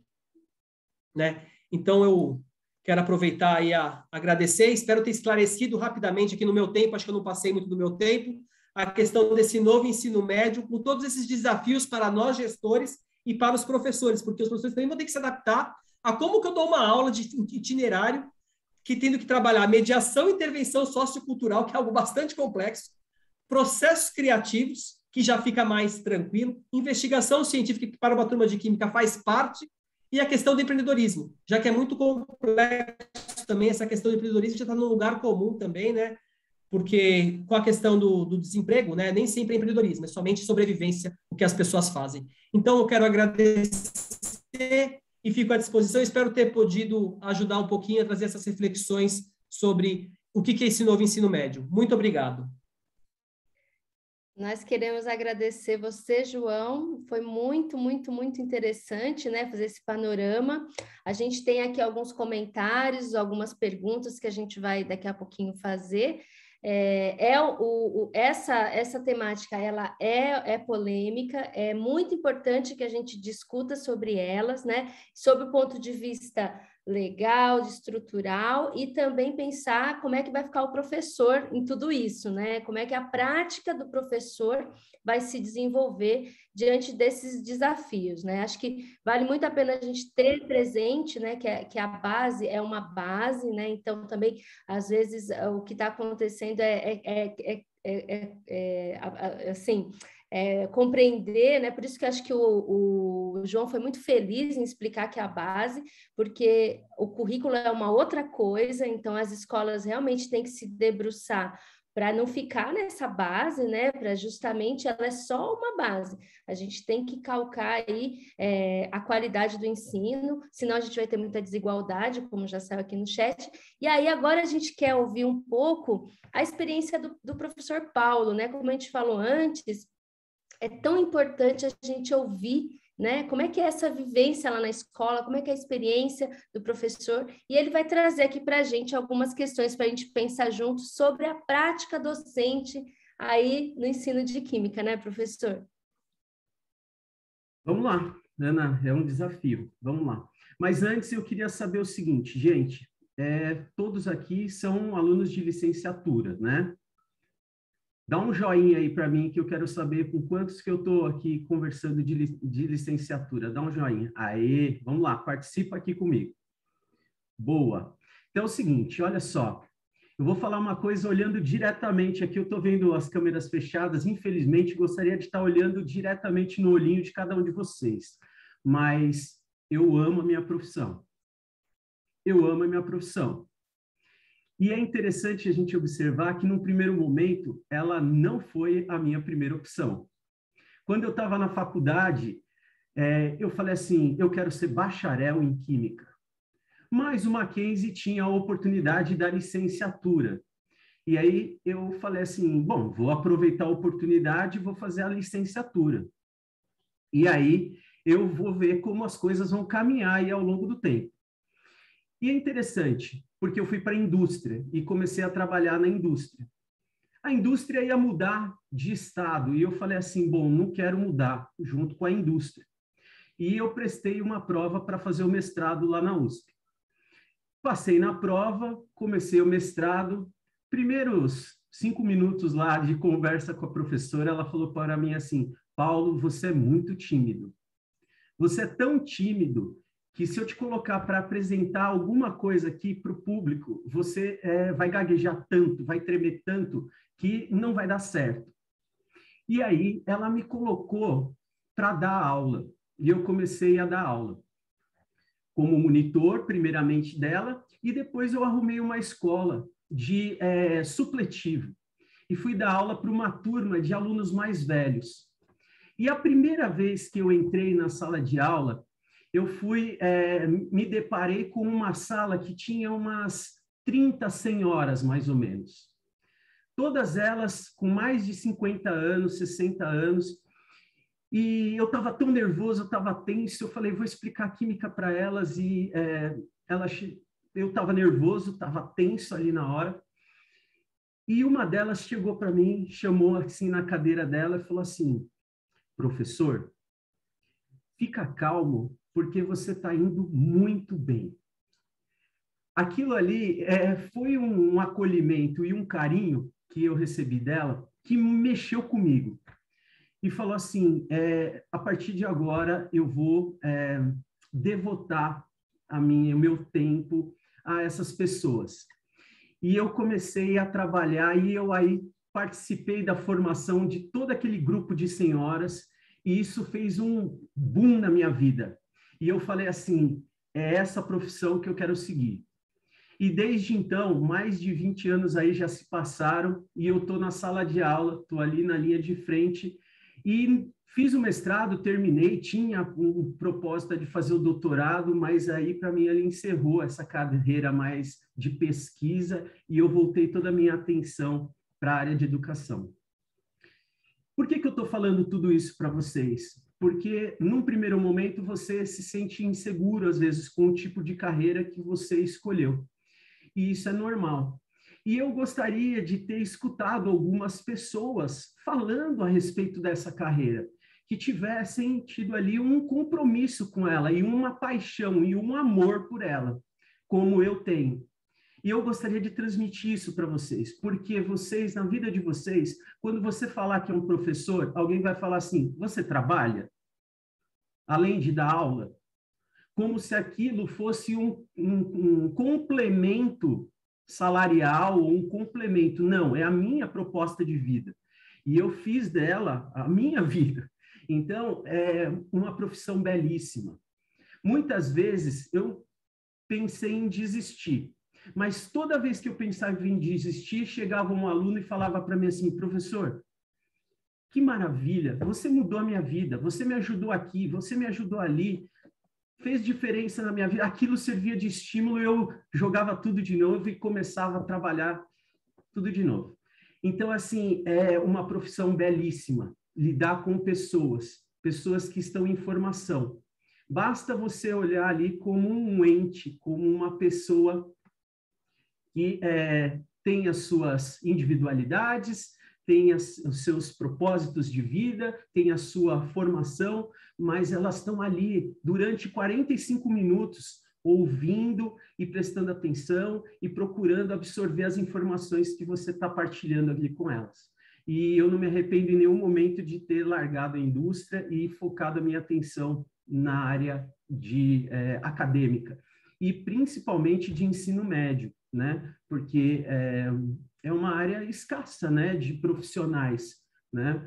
Né? Então, eu quero aproveitar e agradecer, espero ter esclarecido rapidamente aqui no meu tempo, acho que eu não passei muito do meu tempo, a questão desse novo ensino médio, com todos esses desafios para nós gestores e para os professores, porque os professores também vão ter que se adaptar a como que eu dou uma aula de itinerário, que tendo que trabalhar mediação e intervenção sociocultural, que é algo bastante complexo, processos criativos, que já fica mais tranquilo, investigação científica, que para uma turma de química faz parte, e a questão do empreendedorismo, já que é muito complexo também, essa questão do empreendedorismo já está no lugar comum também, né? Porque com a questão do desemprego, né, nem sempre é empreendedorismo, é somente sobrevivência o que as pessoas fazem. Então, eu quero agradecer e fico à disposição. Espero ter podido ajudar um pouquinho a trazer essas reflexões sobre o que é esse novo ensino médio. Muito obrigado. Nós queremos agradecer você, João. Foi muito, muito, muito interessante, né, fazer esse panorama. A gente tem aqui alguns comentários, algumas perguntas que a gente vai daqui a pouquinho fazer. Essa temática ela é polêmica, é muito importante que a gente discuta sobre elas, né? Sob o ponto de vista legal, estrutural, e também pensar como é que vai ficar o professor em tudo isso, né? Como é que a prática do professor vai se desenvolver diante desses desafios, né? Acho que vale muito a pena a gente ter presente, né, que a base é uma base, né? Então, também, às vezes, o que está acontecendo assim... compreender, né? Por isso que acho que o João foi muito feliz em explicar que é a base, porque o currículo é uma outra coisa, então as escolas realmente têm que se debruçar para não ficar nessa base, né? Para justamente ela é só uma base. A gente tem que calcar aí a qualidade do ensino, senão a gente vai ter muita desigualdade, como já saiu aqui no chat. E aí agora a gente quer ouvir um pouco a experiência do professor Paulo, né? Como a gente falou antes, é tão importante a gente ouvir, né? Como é que é essa vivência lá na escola, como é que é a experiência do professor, e ele vai trazer aqui para a gente algumas questões para a gente pensar junto sobre a prática docente aí no ensino de química, né, professor? Vamos lá, Ana, é um desafio, vamos lá. Mas antes eu queria saber o seguinte, gente, todos aqui são alunos de licenciatura, né? Dá um joinha aí para mim, que eu quero saber com quantos que eu estou aqui conversando de licenciatura. Dá um joinha. Aê, vamos lá, participa aqui comigo. Boa. Então é o seguinte, olha só. Eu vou falar uma coisa olhando diretamente aqui. Eu estou vendo as câmeras fechadas. Infelizmente, gostaria de estar olhando diretamente no olhinho de cada um de vocês. Mas eu amo a minha profissão. Eu amo a minha profissão. E é interessante a gente observar que, num primeiro momento, ela não foi a minha primeira opção. Quando eu estava na faculdade, eu falei assim, eu quero ser bacharel em Química. Mas o Mackenzie tinha a oportunidade da licenciatura. E aí eu falei assim, bom, vou aproveitar a oportunidade e vou fazer a licenciatura. E aí eu vou ver como as coisas vão caminhar aí ao longo do tempo. E é interessante, porque eu fui para a indústria e comecei a trabalhar na indústria. A indústria ia mudar de estado e eu falei assim, bom, não quero mudar junto com a indústria. E eu prestei uma prova para fazer o mestrado lá na USP. Passei na prova, comecei o mestrado. Primeiros 5 minutos lá de conversa com a professora, ela falou para mim assim, Paulo, você é muito tímido. Você é tão tímido que se eu te colocar para apresentar alguma coisa aqui para o público, você vai gaguejar tanto, vai tremer tanto, que não vai dar certo. E aí ela me colocou para dar aula, e eu comecei a dar aula. Como monitor, primeiramente dela, e depois eu arrumei uma escola de supletivo, e fui dar aula para uma turma de alunos mais velhos. E a primeira vez que eu entrei na sala de aula, eu me deparei com uma sala que tinha umas 30 senhoras, mais ou menos. Todas elas com mais de 50 anos, 60 anos. E eu estava tão nervoso, eu estava tenso, eu falei, vou explicar química para elas. E eu estava nervoso, estava tenso ali na hora. E uma delas chegou para mim, chamou assim na cadeira dela e falou assim, professor, fica calmo, porque você está indo muito bem. Aquilo ali foi um acolhimento e um carinho que eu recebi dela, que mexeu comigo. E falou assim, a partir de agora eu vou devotar o meu tempo a essas pessoas. E eu comecei a trabalhar e eu aí participei da formação de todo aquele grupo de senhoras e isso fez um boom na minha vida. E eu falei assim, é essa profissão que eu quero seguir. E desde então, mais de 20 anos aí já se passaram e eu estou na sala de aula, estou ali na linha de frente e fiz o mestrado, terminei, tinha um propósito de fazer o doutorado, mas aí para mim ele encerrou essa carreira mais de pesquisa e eu voltei toda a minha atenção para a área de educação. Por que eu estou falando tudo isso para vocês? Porque, num primeiro momento, você se sente inseguro, às vezes, com o tipo de carreira que você escolheu. E isso é normal. E eu gostaria de ter escutado algumas pessoas falando a respeito dessa carreira, que tivessem tido ali um compromisso com ela, e uma paixão, e um amor por ela, como eu tenho. E eu gostaria de transmitir isso para vocês, porque vocês, na vida de vocês, quando você falar que é um professor, alguém vai falar assim, você trabalha? Além de dar aula? Como se aquilo fosse um complemento salarial ou um complemento. Não, é a minha proposta de vida. E eu fiz dela a minha vida. Então, é uma profissão belíssima. Muitas vezes eu pensei em desistir, mas toda vez que eu pensava em desistir, chegava um aluno e falava para mim assim, professor, que maravilha, você mudou a minha vida, você me ajudou aqui, você me ajudou ali, fez diferença na minha vida, aquilo servia de estímulo, eu jogava tudo de novo e começava a trabalhar tudo de novo. Então, assim, é uma profissão belíssima, lidar com pessoas que estão em formação. Basta você olhar ali como um ente, como uma pessoa que tem as suas individualidades, tem os seus propósitos de vida, tem a sua formação, mas elas estão ali durante 45 minutos ouvindo e prestando atenção e procurando absorver as informações que você está partilhando ali com elas. E eu não me arrependo em nenhum momento de ter largado a indústria e focado a minha atenção na área acadêmica e principalmente de ensino médio, né? Porque é uma área escassa, né, de profissionais, né?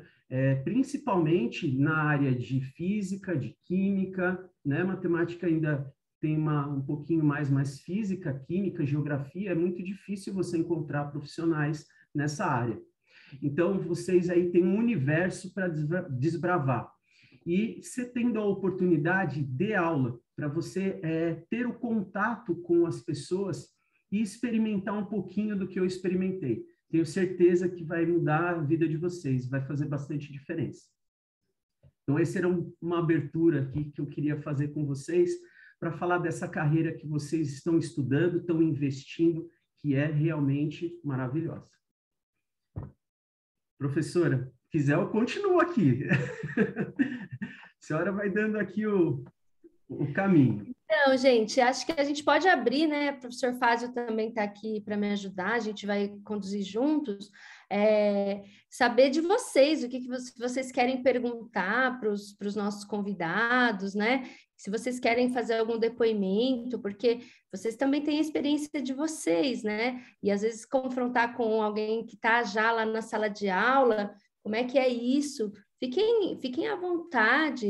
Principalmente na área de física, de química, né? Matemática ainda tem um pouquinho mais física, química, geografia, é muito difícil você encontrar profissionais nessa área. Então, vocês aí têm um universo para desbravar. E você tendo a oportunidade de aula, para você ter o contato com as pessoas e experimentar um pouquinho do que eu experimentei. Tenho certeza que vai mudar a vida de vocês, vai fazer bastante diferença. Então, essa era uma abertura aqui que eu queria fazer com vocês, para falar dessa carreira que vocês estão estudando, estão investindo, que é realmente maravilhosa. Professora, quiser eu continuo aqui. A senhora vai dando aqui o caminho. Então, gente, acho que a gente pode abrir, né? O professor Fázio também está aqui para me ajudar, a gente vai conduzir juntos. Saber de vocês, o que vocês querem perguntar para os nossos convidados, né? Se vocês querem fazer algum depoimento, porque vocês também têm a experiência de vocês, né? E às vezes confrontar com alguém que está já lá na sala de aula, como é que é isso? Fiquem à vontade.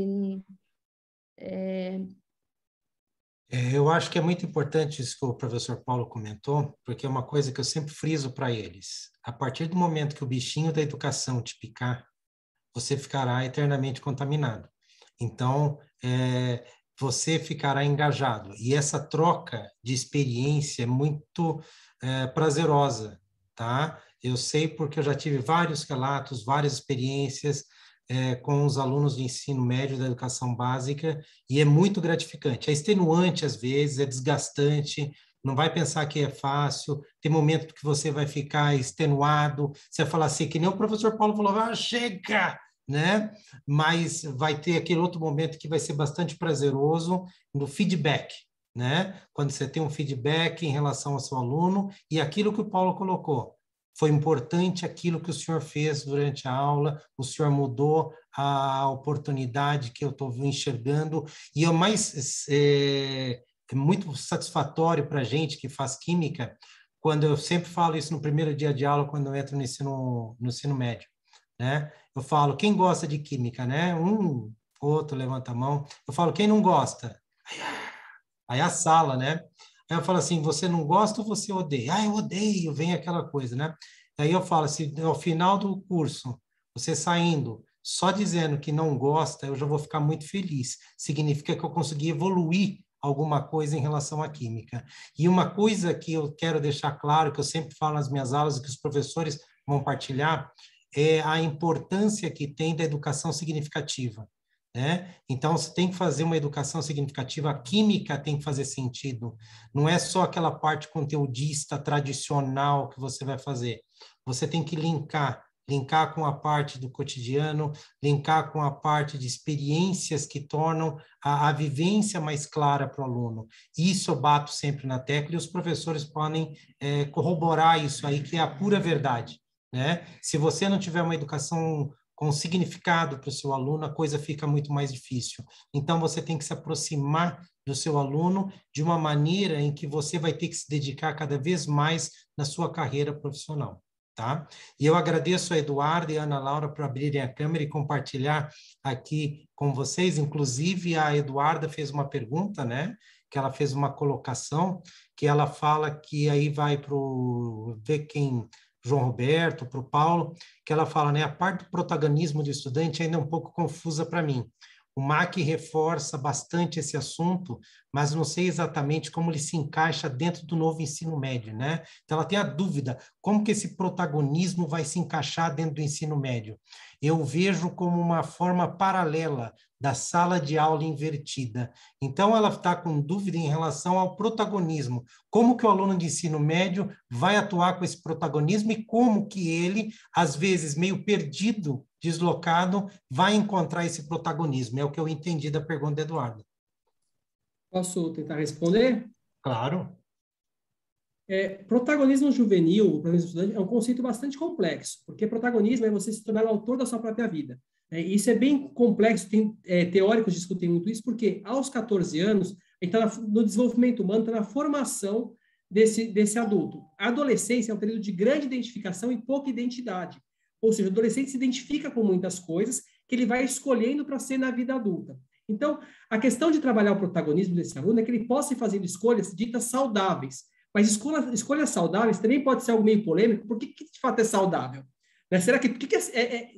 Eu acho que é muito importante isso que o professor Paulo comentou, porque é uma coisa que eu sempre friso para eles. A partir do momento que o bichinho da educação te picar, você ficará eternamente contaminado. Então, você ficará engajado. E essa troca de experiência é muito prazerosa, tá? Eu sei porque eu já tive vários relatos, várias experiências com os alunos do ensino médio da educação básica, e é muito gratificante. É extenuante às vezes, é desgastante, não vai pensar que é fácil, tem momento que você vai ficar extenuado, você vai falar assim, que nem o professor Paulo falou, chega! Né? Mas vai ter aquele outro momento que vai ser bastante prazeroso no feedback, né? Quando você tem um feedback em relação ao seu aluno, e aquilo que o Paulo colocou, foi importante aquilo que o senhor fez durante a aula, o senhor mudou a oportunidade que eu estou enxergando, e o mais é muito satisfatório para a gente que faz química, quando eu sempre falo isso no primeiro dia de aula, quando eu entro no ensino médio, né? Eu falo, quem gosta de química, né? Outro levanta a mão. Eu falo, quem não gosta? Aí a sala, né? Aí eu falo assim, você não gosta ou você odeia? Eu odeio, vem aquela coisa, né? Aí eu falo assim, ao final do curso, você saindo, só dizendo que não gosta, eu já vou ficar muito feliz. Significa que eu consegui evoluir alguma coisa em relação à química. E uma coisa que eu quero deixar claro, que eu sempre falo nas minhas aulas e que os professores vão partilhar, é a importância que tem da educação significativa, né? Então, você tem que fazer uma educação significativa, a química tem que fazer sentido, não é só aquela parte conteudista tradicional que você vai fazer, você tem que linkar com a parte do cotidiano, linkar com a parte de experiências que tornam a vivência mais clara para o aluno. Isso eu bato sempre na tecla e os professores podem corroborar isso aí, que é a pura verdade, né? Se você não tiver uma educação com significado para o seu aluno, a coisa fica muito mais difícil. Então, você tem que se aproximar do seu aluno de uma maneira em que você vai ter que se dedicar cada vez mais na sua carreira profissional, tá? E eu agradeço a Eduardo e a Ana Laura por abrirem a câmera e compartilhar aqui com vocês. Inclusive, a Eduarda fez uma pergunta, né? Que ela fez uma colocação, que ela fala que aí vai para ver quem... João Roberto, para o Paulo, que ela fala, né, a parte do protagonismo do estudante ainda é um pouco confusa para mim. O MAC reforça bastante esse assunto, mas não sei exatamente como ele se encaixa dentro do novo ensino médio, né? Então, ela tem a dúvida, como que esse protagonismo vai se encaixar dentro do ensino médio? Eu vejo como uma forma paralela da sala de aula invertida. Então, ela está com dúvida em relação ao protagonismo. Como que o aluno de ensino médio vai atuar com esse protagonismo e como que ele, às vezes, meio perdido, deslocado, vai encontrar esse protagonismo. É o que eu entendi da pergunta do Eduardo. Posso tentar responder? Claro. Protagonismo juvenil, o protagonismo estudante, é um conceito bastante complexo, porque protagonismo é você se tornar o autor da sua própria vida. Isso é bem complexo, tem teóricos discutem muito isso, porque aos 14 anos, a gente está no desenvolvimento humano, está na formação desse adulto. A adolescência é um período de grande identificação e pouca identidade. Ou seja, o adolescente se identifica com muitas coisas que ele vai escolhendo para ser na vida adulta. Então, a questão de trabalhar o protagonismo desse aluno é que ele possa ir fazendo escolhas ditas saudáveis. Mas escolhas saudáveis também pode ser algo meio polêmico. Por que de fato é saudável? Né? Será que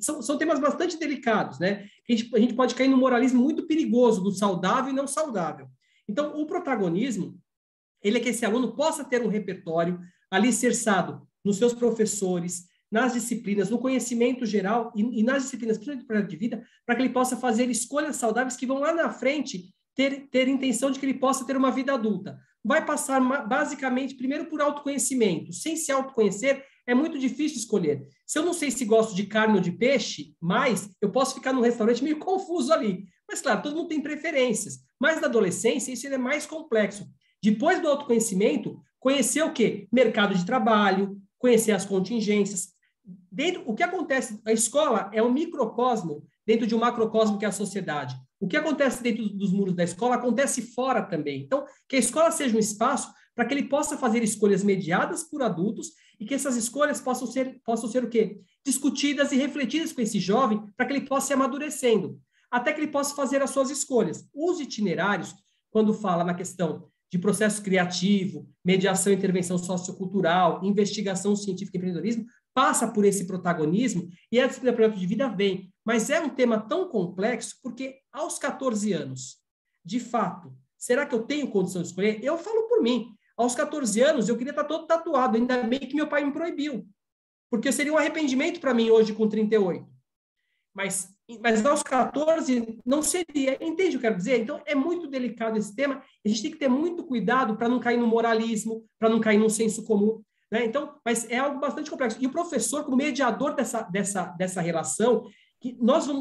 são temas bastante delicados, né? A gente pode cair num moralismo muito perigoso do saudável e não saudável. Então, o protagonismo, ele é que esse aluno possa ter um repertório alicerçado nos seus professores, nas disciplinas, no conhecimento geral e nas disciplinas, principalmente do projeto de vida, para que ele possa fazer escolhas saudáveis que vão lá na frente ter intenção de que ele possa ter uma vida adulta. Vai passar basicamente primeiro por autoconhecimento. Sem se autoconhecer, é muito difícil escolher. Se eu não sei se gosto de carne ou de peixe, mas eu posso ficar num restaurante meio confuso ali. Mas, claro, todo mundo tem preferências. Mas na adolescência, isso é mais complexo. Depois do autoconhecimento, conhecer o quê? Mercado de trabalho, conhecer as contingências. O que acontece, a escola é um microcosmo dentro de um macrocosmo que é a sociedade. O que acontece dentro dos muros da escola acontece fora também. Então, que a escola seja um espaço para que ele possa fazer escolhas mediadas por adultos e que essas escolhas possam ser o quê? Discutidas e refletidas com esse jovem para que ele possa ir amadurecendo, até que ele possa fazer as suas escolhas. Os itinerários, quando fala na questão de processo criativo, mediação e intervenção sociocultural, investigação científica e empreendedorismo, passa por esse protagonismo e a disciplina projeto de vida vem. Mas é um tema tão complexo porque aos 14 anos, de fato, será que eu tenho condição de escolher? Eu falo por mim. Aos 14 anos, eu queria estar todo tatuado, ainda bem que meu pai me proibiu, porque seria um arrependimento para mim hoje com 38. Mas aos 14 não seria. Entende o que eu quero dizer? Então, é muito delicado esse tema. A gente tem que ter muito cuidado para não cair no moralismo, para não cair num senso comum. Né? Então, mas é algo bastante complexo. E o professor, como mediador dessa relação,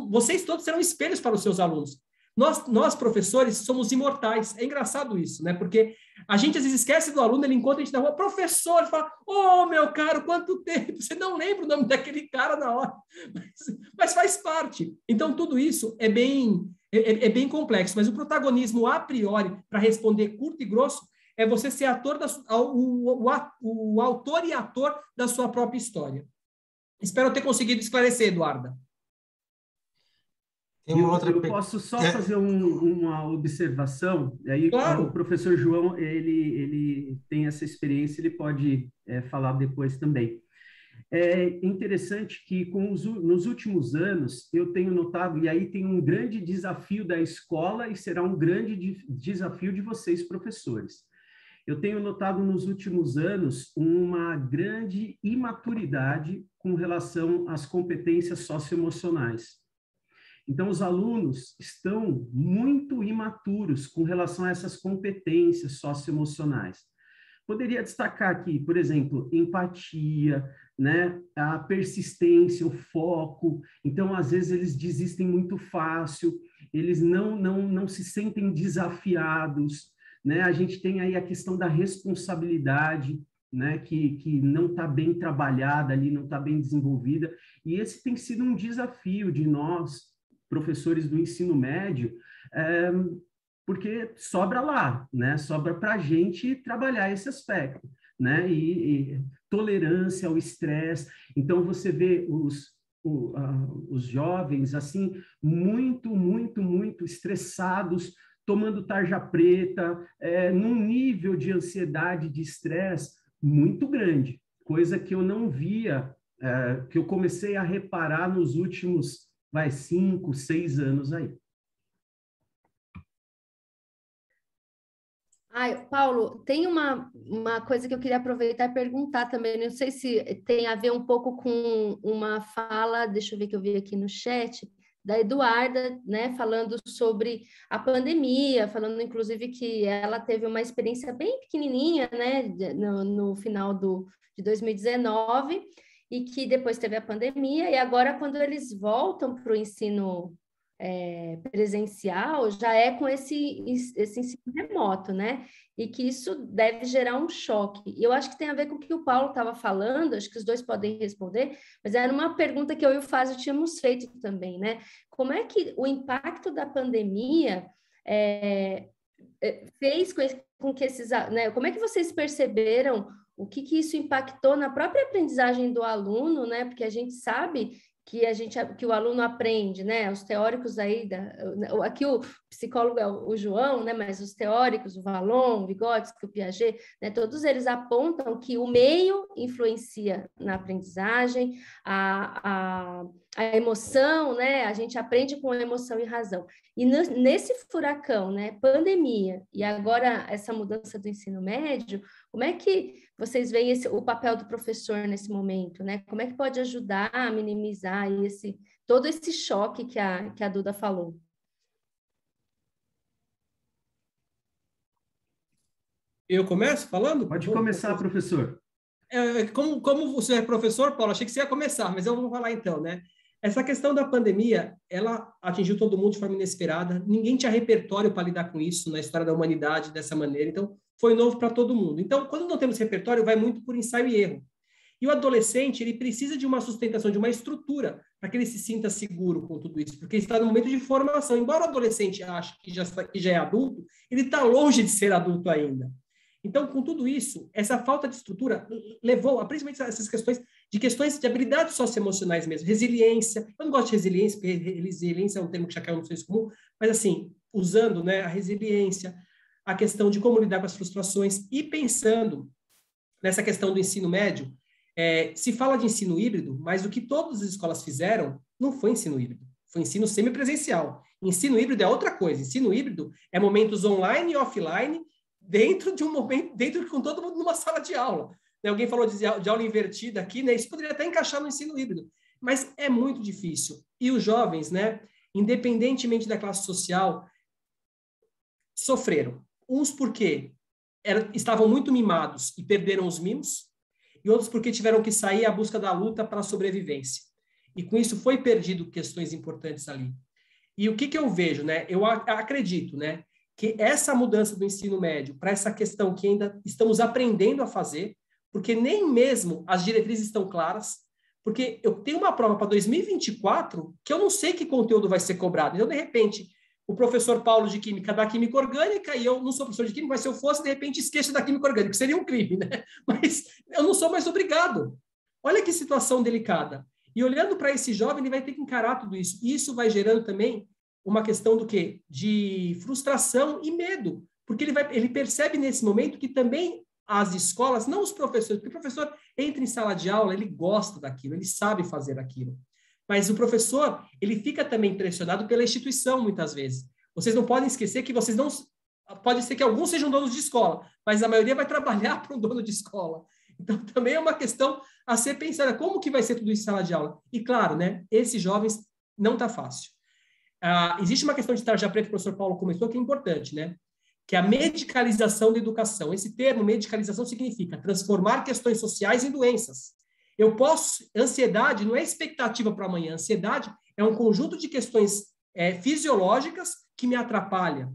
vocês todos serão espelhos para os seus alunos. Nós, professores, somos imortais. É engraçado isso, né? Porque a gente às vezes esquece do aluno, ele encontra a gente na rua, professor, ele fala, ô, meu caro, quanto tempo? Você não lembra o nome daquele cara na hora, mas faz parte. Então, tudo isso é bem complexo, mas o protagonismo a priori, para responder curto e grosso, é você ser o autor e ator da sua própria história. Espero ter conseguido esclarecer, Eduarda. Eu posso só fazer uma observação, aí claro. O professor João, ele tem essa experiência, ele pode falar depois também. É interessante que nos últimos anos eu tenho notado, e aí tem um grande desafio da escola e será um grande desafio de vocês, professores. Eu tenho notado nos últimos anos uma grande imaturidade com relação às competências socioemocionais. Então, os alunos estão muito imaturos com relação a essas competências socioemocionais. Poderia destacar aqui, por exemplo, empatia, né? A persistência, o foco. Então, às vezes, eles desistem muito fácil, eles não se sentem desafiados. Né? A gente tem aí a questão da responsabilidade, né? que não está bem trabalhada ali, não está bem desenvolvida. E esse tem sido um desafio de nós, professores do ensino médio, porque sobra lá, né? Sobra para a gente trabalhar esse aspecto, né? E tolerância ao estresse. Então, você vê os jovens, assim, muito estressados, tomando tarja preta, num nível de ansiedade, de estresse muito grande, coisa que eu não via, que eu comecei a reparar nos últimos 5, 6 anos aí. Paulo, tem uma coisa que eu queria aproveitar e perguntar também, não sei se tem a ver um pouco com uma fala, deixa eu ver que eu vi aqui no chat, da Eduarda, né, falando sobre a pandemia, falando inclusive que ela teve uma experiência bem pequenininha, né, no final de 2019, e que depois teve a pandemia, e agora quando eles voltam para o ensino presencial, já é com esse ensino remoto, né? E que isso deve gerar um choque. E eu acho que tem a ver com o que o Paulo estava falando, acho que os dois podem responder, mas era uma pergunta que eu e o Fázio tínhamos feito também, né? Como é que o impacto da pandemia fez com que esses... Né? Como é que vocês perceberam o que isso impactou na própria aprendizagem do aluno, né? Porque a gente sabe que o aluno aprende, né? Os teóricos aí, aqui o psicólogo é o João, né, mas os teóricos, o Vallon, o Vygotsky, o Piaget, né, todos eles apontam que o meio influencia na aprendizagem, a emoção, né, a gente aprende com emoção e razão. E nesse furacão, né, pandemia, e agora essa mudança do ensino médio, como é que vocês veem o papel do professor nesse momento, né? Como é que pode ajudar a minimizar todo esse choque que a Duda falou? Eu começo falando? Pode começar, professor. Como você é professor, Paulo, achei que você ia começar, mas eu vou falar então, né? Essa questão da pandemia, ela atingiu todo mundo de forma inesperada. Ninguém tinha repertório para lidar com isso na história da humanidade dessa maneira. Então, foi novo para todo mundo. Então, quando não temos repertório, vai muito por ensaio e erro. E o adolescente, ele precisa de uma sustentação, de uma estrutura, para que ele se sinta seguro com tudo isso, porque ele está no momento de formação. Embora o adolescente ache que já é adulto, ele está longe de ser adulto ainda. Então, com tudo isso, essa falta de estrutura levou a, principalmente, essas questões de habilidades socioemocionais mesmo, resiliência. Eu não gosto de resiliência, porque resiliência é um termo que já caiu no senso comum, mas assim, usando, né, a resiliência, a questão de como lidar com as frustrações e pensando nessa questão do ensino médio, se fala de ensino híbrido, mas o que todas as escolas fizeram não foi ensino híbrido, foi ensino semipresencial. Ensino híbrido é outra coisa. Ensino híbrido é momentos online e offline, dentro de um momento, com todo mundo numa sala de aula. Alguém falou de aula invertida aqui, né? Isso poderia até encaixar no ensino híbrido, mas é muito difícil. E os jovens, né, independentemente da classe social, sofreram. Uns porque estavam muito mimados e perderam os mimos, e outros porque tiveram que sair à busca da luta para a sobrevivência. E com isso foi perdido questões importantes ali. E o que eu vejo, né? Eu acredito, né, que essa mudança do ensino médio para essa questão que ainda estamos aprendendo a fazer, porque nem mesmo as diretrizes estão claras, porque eu tenho uma prova para 2024 que eu não sei que conteúdo vai ser cobrado. Então, de repente, o professor Paulo de Química dá Química Orgânica e eu não sou professor de Química, mas se eu fosse, de repente, esqueço da Química Orgânica, que seria um crime, né? Mas eu não sou mais obrigado. Olha que situação delicada. E olhando para esse jovem, ele vai ter que encarar tudo isso. E isso vai gerando também uma questão do quê? De frustração e medo, porque ele percebe nesse momento que também as escolas, não os professores, porque o professor entra em sala de aula, ele gosta daquilo, ele sabe fazer aquilo, mas o professor, ele fica também pressionado pela instituição, muitas vezes. Vocês não podem esquecer que vocês não... Pode ser que alguns sejam donos de escola, mas a maioria vai trabalhar para um dono de escola. Então, também é uma questão a ser pensada, como que vai ser tudo isso em sala de aula? E, claro, né, esses jovens não está fácil. Existe uma questão de tarja preta que o professor Paulo comentou que é importante, né? Que é a medicalização da educação. Esse termo, medicalização, significa transformar questões sociais em doenças. Ansiedade não é expectativa para amanhã, ansiedade é um conjunto de questões fisiológicas que me atrapalham.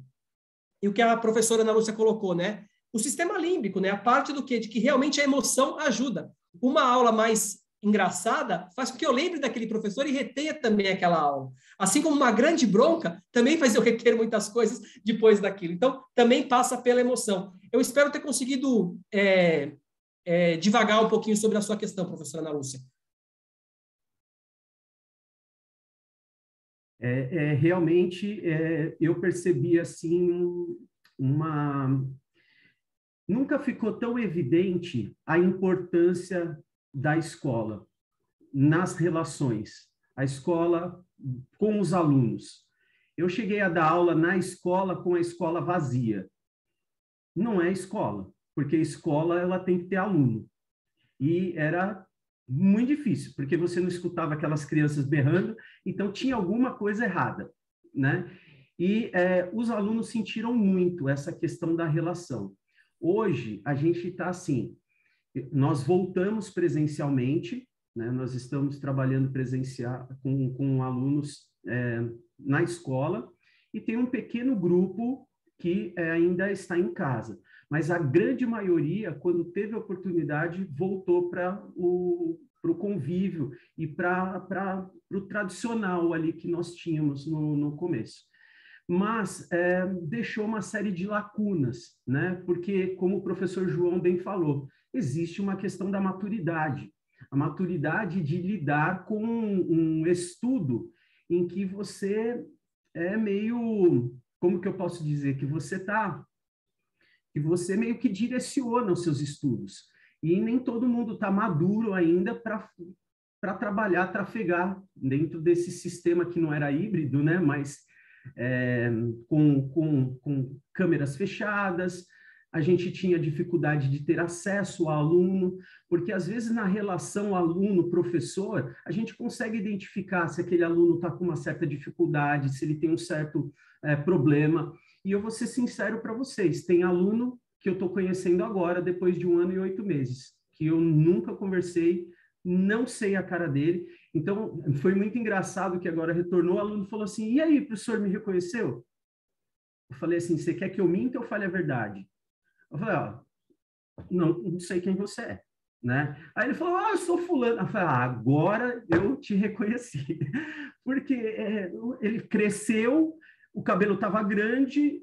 E o que a professora Ana Lúcia colocou, né? O sistema límbico, né? A parte do quê? De que realmente a emoção ajuda. Uma aula mais engraçada faz com que eu lembre daquele professor e retenha também aquela aula. Assim como uma grande bronca também faz eu reter muitas coisas depois daquilo. Então, também passa pela emoção. Eu espero ter conseguido divagar um pouquinho sobre a sua questão, professora Ana Lúcia. Realmente, eu percebi, assim, Nunca ficou tão evidente a importância da escola nas relações, a escola com os alunos. Eu cheguei a dar aula na escola com a escola vazia. Não é escola, porque a escola ela tem que ter aluno. E era muito difícil, porque você não escutava aquelas crianças berrando, então tinha alguma coisa errada, né? E os alunos sentiram muito essa questão da relação. Hoje, a gente está assim, nós voltamos presencialmente, né? Nós estamos trabalhando presencial com alunos na escola, e tem um pequeno grupo que ainda está em casa. Mas a grande maioria, quando teve a oportunidade, voltou para o convívio e para o tradicional ali que nós tínhamos no começo. Mas deixou uma série de lacunas, né? Porque, como o professor João bem falou, existe uma questão da maturidade, a maturidade de lidar com um estudo em que você é meio como que eu posso dizer, que você meio que direciona os seus estudos. E nem todo mundo está maduro ainda para trabalhar, trafegar dentro desse sistema que não era híbrido, né? Mas com câmeras fechadas. A gente tinha dificuldade de ter acesso ao aluno, porque às vezes na relação aluno-professor, a gente consegue identificar se aquele aluno está com uma certa dificuldade, se ele tem um certo problema. E eu vou ser sincero para vocês, tem aluno que eu estou conhecendo agora, depois de 1 ano e 8 meses, que eu nunca conversei, não sei a cara dele. Então, foi muito engraçado que agora retornou, o aluno falou assim, e aí, professor, me reconheceu? Eu falei assim, você quer que eu minta ou fale a verdade? Eu falei, não sei quem você é, né? Aí ele falou, eu sou fulano. Eu falei, agora eu te reconheci. Porque ele cresceu, o cabelo estava grande,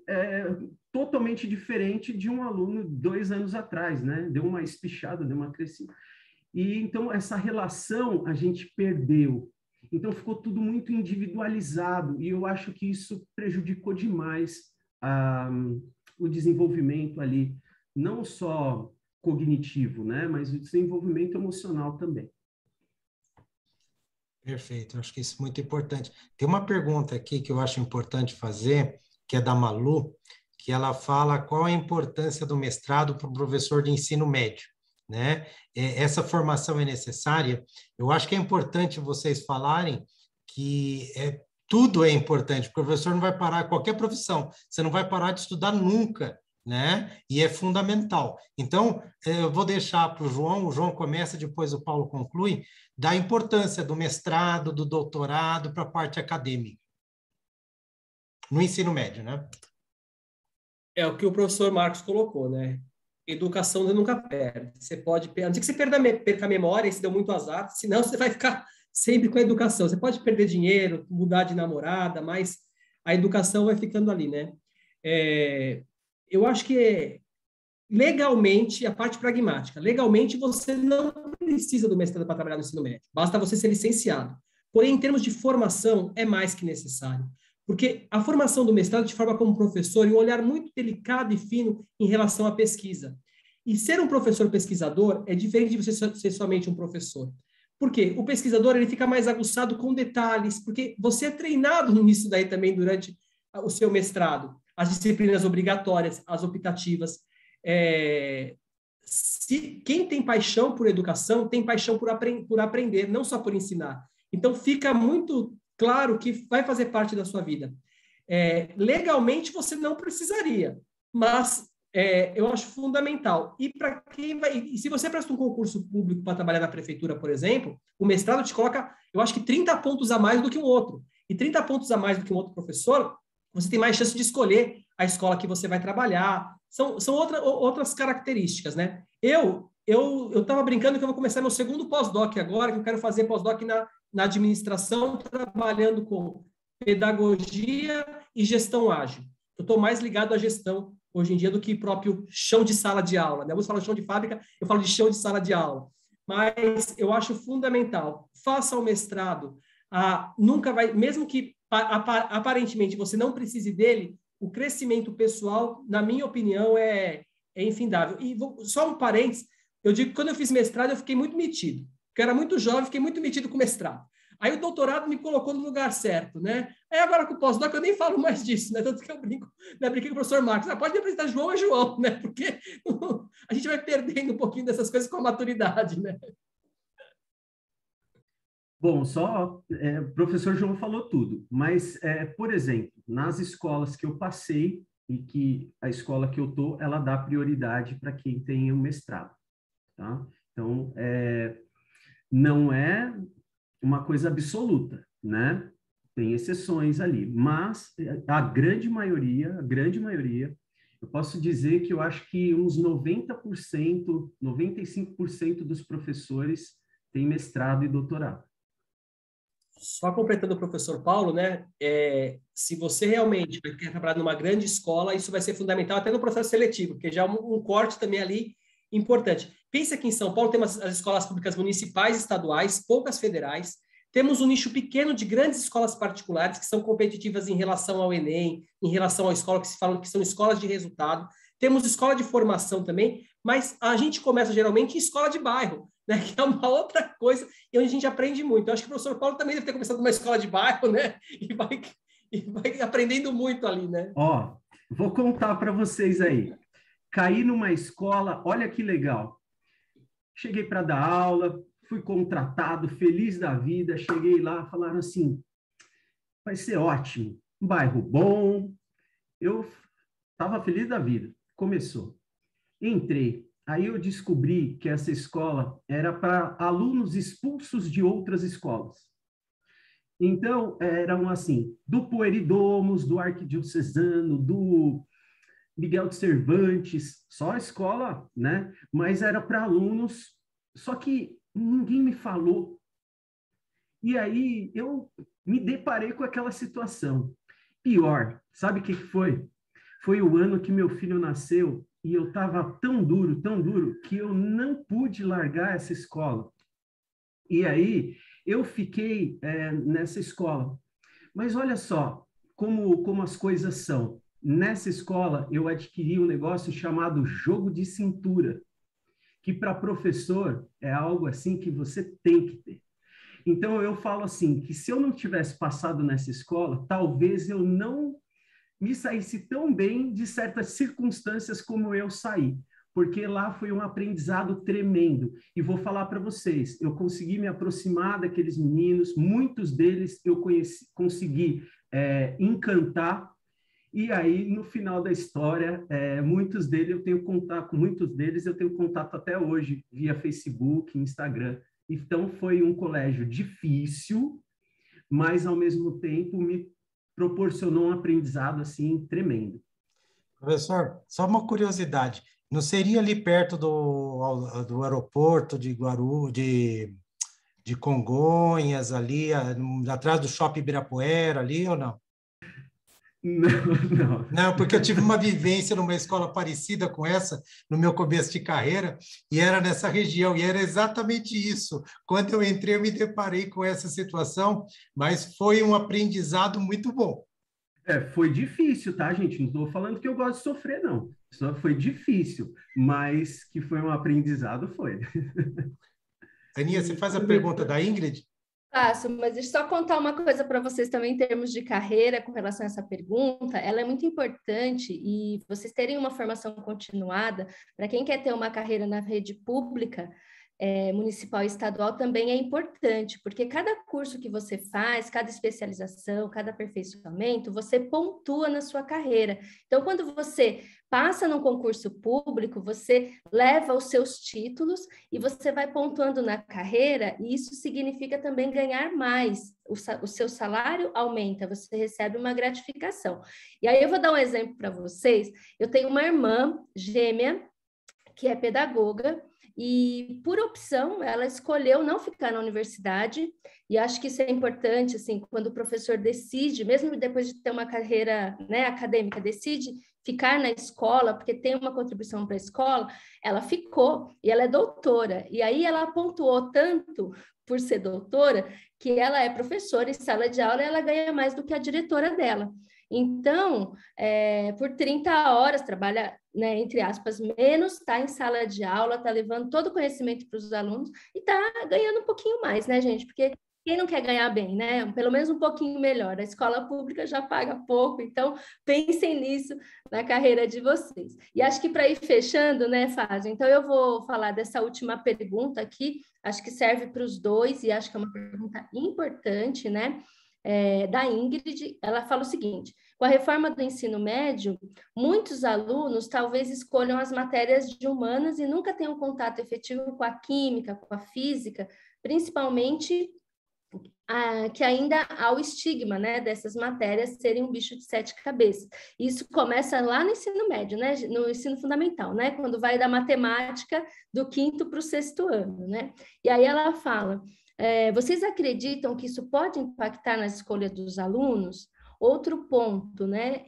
totalmente diferente de um aluno 2 anos atrás, né? Deu uma espichada, deu uma crescida. E então essa relação a gente perdeu. Então ficou tudo muito individualizado e eu acho que isso prejudicou demais o desenvolvimento ali, não só cognitivo, né, mas o desenvolvimento emocional também. Perfeito, eu acho que isso é muito importante. Tem uma pergunta aqui que eu acho importante fazer, que é da Malu, que ela fala qual a importância do mestrado para o professor de ensino médio, né? Essa formação é necessária. Eu acho que é importante vocês falarem que tudo é importante. O professor não vai parar qualquer profissão, você não vai parar de estudar nunca, né? E é fundamental. Então, eu vou deixar para o João começa, depois o Paulo conclui, da importância do mestrado, do doutorado para a parte acadêmica, no ensino médio, né? É o que o professor Marcos colocou, né? Educação você nunca perde. Você pode, a não ser que você perca a memória, e se deu muito azar, senão você vai ficar sempre com a educação. Você pode perder dinheiro, mudar de namorada, mas a educação vai ficando ali, né? Eu acho que legalmente, a parte pragmática, legalmente você não precisa do mestrado para trabalhar no ensino médio, basta você ser licenciado. Porém, em termos de formação, é mais que necessário. Porque a formação do mestrado te forma como professor e um olhar muito delicado e fino em relação à pesquisa. E ser um professor pesquisador é diferente de você ser somente um professor. Por quê? O pesquisador ele fica mais aguçado com detalhes, porque você é treinado nisso daí também durante o seu mestrado. As disciplinas obrigatórias, as optativas. Quem tem paixão por educação, tem paixão por aprender, não só por ensinar. Então, fica muito claro que vai fazer parte da sua vida. Legalmente, você não precisaria, mas eu acho fundamental. E para quem vai... E se você presta um concurso público para trabalhar na prefeitura, por exemplo, o mestrado te coloca, eu acho que 30 pontos a mais do que um outro. E 30 pontos a mais do que um outro professor, você tem mais chance de escolher a escola que você vai trabalhar. São outras características, né? Eu estava brincando que eu vou começar meu segundo pós-doc agora, que eu quero fazer pós-doc na administração, trabalhando com pedagogia e gestão ágil. Eu estou mais ligado à gestão hoje em dia do que próprio chão de sala de aula, né? Alguns falam de chão de fábrica, eu falo de chão de sala de aula. Mas eu acho fundamental. Faça o mestrado. Nunca vai, mesmo que aparentemente você não precise dele, o crescimento pessoal, na minha opinião, é infindável. E só um parênteses, eu digo que quando eu fiz mestrado, eu fiquei muito metido. Porque eu era muito jovem, fiquei muito metido com o mestrado. Aí o doutorado me colocou no lugar certo, né? Aí agora com o pós-doc eu nem falo mais disso, né? Tanto que eu brinco, né? Brinquei com o professor Marcos. Pode me apresentar João a João, né? Porque a gente vai perdendo um pouquinho dessas coisas com a maturidade, né? Bom, o professor João falou tudo, mas, por exemplo, nas escolas que eu passei e que a escola que eu estou, ela dá prioridade para quem tem um mestrado, tá? Então, não é uma coisa absoluta, né? Tem exceções ali, mas a grande maioria, eu posso dizer que eu acho que uns 90%, 95% dos professores têm mestrado e doutorado. Só completando o professor Paulo, né? Se você realmente quer trabalhar numa grande escola, isso vai ser fundamental até no processo seletivo, porque já é um corte também ali importante. Pensa que em São Paulo tem as escolas públicas municipais, estaduais, poucas federais, Temos um nicho pequeno de grandes escolas particulares que são competitivas em relação ao Enem, em relação à escola que se fala que são escolas de resultado. Temos escola de formação também, mas a gente começa geralmente em escola de bairro, né? Que é uma outra coisa e onde a gente aprende muito. Eu acho que o professor Paulo também deve ter começado numa escola de bairro, né? E vai aprendendo muito ali, né? Ó, vou contar para vocês aí. Caí numa escola, olha que legal. Cheguei para dar aula, fui contratado, feliz da vida. Cheguei lá, falaram assim: vai ser ótimo, um bairro bom. Eu estava feliz da vida. Começou. Entrei. Aí eu descobri que essa escola era para alunos expulsos de outras escolas. Então, eram assim, do Pueridomus, do Arquidiocesano, do Miguel de Cervantes, só a escola, né? Mas era para alunos, só que ninguém me falou. E aí eu me deparei com aquela situação. Pior, sabe o que foi? Foi o ano que meu filho nasceu e eu estava tão duro, que eu não pude largar essa escola. E aí eu fiquei nessa escola. Mas olha só como as coisas são. Nessa escola, eu adquiri um negócio chamado jogo de cintura, que para professor é algo assim que você tem que ter. Então, eu falo assim, que se eu não tivesse passado nessa escola, talvez eu não me saísse tão bem de certas circunstâncias como eu saí, porque lá foi um aprendizado tremendo. E vou falar para vocês, eu consegui me aproximar daqueles meninos, muitos deles eu consegui encantar. E aí, no final da história, muitos deles eu tenho contato até hoje, via Facebook, Instagram. Então, foi um colégio difícil, mas, ao mesmo tempo, me proporcionou um aprendizado, assim, tremendo. Professor, só uma curiosidade. Não seria ali perto do aeroporto de de Congonhas, ali, atrás do Shopping Ibirapuera, ali ou não? Não. Não, porque eu tive uma vivência numa escola parecida com essa, no meu começo de carreira, e era nessa região, e era exatamente isso. Quando eu entrei, eu me deparei com essa situação, mas foi um aprendizado muito bom. Foi difícil, tá, gente? Não estou falando que eu gosto de sofrer, não. Só foi difícil, mas que foi um aprendizado, foi. Aninha, você faz a pergunta da Ingrid? Faço, mas deixa eu só contar uma coisa para vocês também em termos de carreira com relação a essa pergunta. Ela é muito importante e vocês terem uma formação continuada, para quem quer ter uma carreira na rede pública, municipal e estadual também é importante, porque cada curso que você faz, cada especialização, cada aperfeiçoamento, você pontua na sua carreira. Então, quando você passa num concurso público, você leva os seus títulos e você vai pontuando na carreira, e isso significa também ganhar mais. O seu salário aumenta, você recebe uma gratificação. E aí eu vou dar um exemplo para vocês. Eu tenho uma irmã gêmea que é pedagoga, e por opção ela escolheu não ficar na universidade, e acho que isso é importante, assim, quando o professor decide, mesmo depois de ter uma carreira, né, acadêmica, decide ficar na escola, porque tem uma contribuição para a escola, ela ficou, e ela é doutora, e aí ela pontuou tanto por ser doutora, que ela é professora em sala de aula e ela ganha mais do que a diretora dela. Então, por 30 horas, trabalha, né, entre aspas, menos, está em sala de aula, está levando todo o conhecimento para os alunos e está ganhando um pouquinho mais, né, gente? Porque quem não quer ganhar bem, né? Pelo menos um pouquinho melhor. A escola pública já paga pouco, então pensem nisso na carreira de vocês. E acho que para ir fechando, né, Fábio? Então eu vou falar dessa última pergunta aqui, acho que serve para os dois e acho que é uma pergunta importante, né? Da Ingrid, ela fala o seguinte: com a reforma do ensino médio, muitos alunos talvez escolham as matérias de humanas e nunca tenham contato efetivo com a química, com a física, principalmente que ainda há o estigma, né, dessas matérias serem um bicho de 7 cabeças. Isso começa lá no ensino médio, né, no ensino fundamental, né, quando vai da matemática do 5º para o 6º ano, né? E aí ela fala: vocês acreditam que isso pode impactar na escolha dos alunos? Outro ponto, né?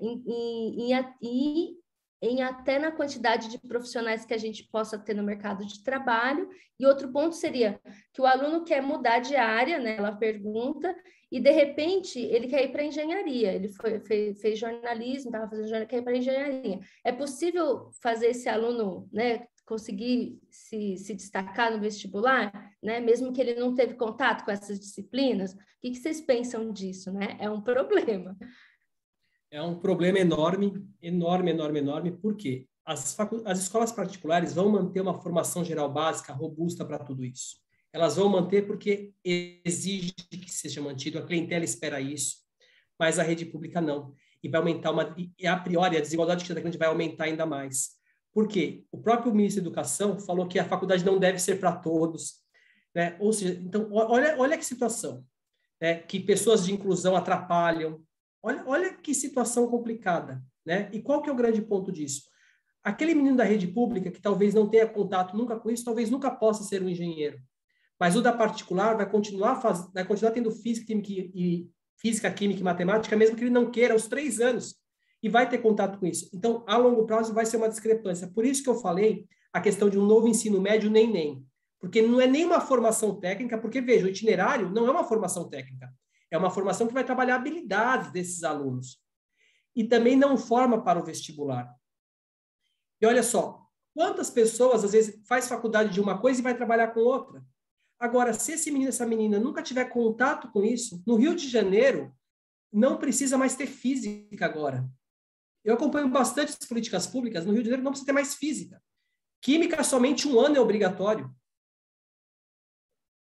até na quantidade de profissionais que a gente possa ter no mercado de trabalho. E outro ponto seria que o aluno quer mudar de área, né? Ela pergunta, e de repente ele quer ir para engenharia. Ele fez jornalismo, estava fazendo jornalismo, quer ir para engenharia. É possível fazer esse aluno, né, conseguir se destacar no vestibular, né? Mesmo que ele não teve contato com essas disciplinas? O que vocês pensam disso, né? É um problema. É um problema enorme, enorme, enorme, enorme, porque as escolas particulares vão manter uma formação geral básica robusta para tudo isso. Elas vão manter porque exige que seja mantido, a clientela espera isso, mas a rede pública não. E vai aumentar e a priori a desigualdade que grande vai aumentar ainda mais. Por quê? O próprio ministro da Educação falou que a faculdade não deve ser para todos, né? Ou seja, então, olha que situação, né? Que pessoas de inclusão atrapalham. Olha que situação complicada, né? E qual que é o grande ponto disso? Aquele menino da rede pública que talvez não tenha contato nunca com isso, talvez nunca possa ser um engenheiro. Mas o da particular vai continuar tendo física, química e matemática, mesmo que ele não queira, aos 3 anos, e vai ter contato com isso. Então, a longo prazo vai ser uma discrepância. Por isso que eu falei a questão de um novo ensino médio nem. Porque não é nem uma formação técnica, porque, veja, o itinerário não é uma formação técnica. É uma formação que vai trabalhar habilidades desses alunos. E também não forma para o vestibular. E olha só, quantas pessoas, às vezes, faz faculdade de uma coisa e vai trabalhar com outra? Agora, se esse menino, essa menina nunca tiver contato com isso, no Rio de Janeiro, não precisa mais ter física agora. Eu acompanho bastante as políticas públicas, no Rio de Janeiro não precisa ter mais física. Química, somente 1 ano é obrigatório.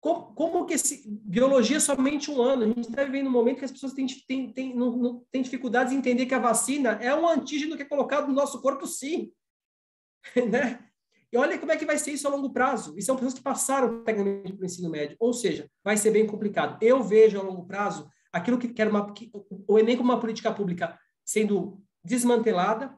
Como que biologia somente 1 ano? A gente está vivendo um momento que as pessoas têm dificuldades em entender que a vacina é um antígeno que é colocado no nosso corpo, sim. Né? E olha como é que vai ser isso a longo prazo. E são pessoas que passaram tecnicamente para o ensino médio. Ou seja, vai ser bem complicado. Eu vejo a longo prazo aquilo que quer o Enem como uma política pública sendo desmantelada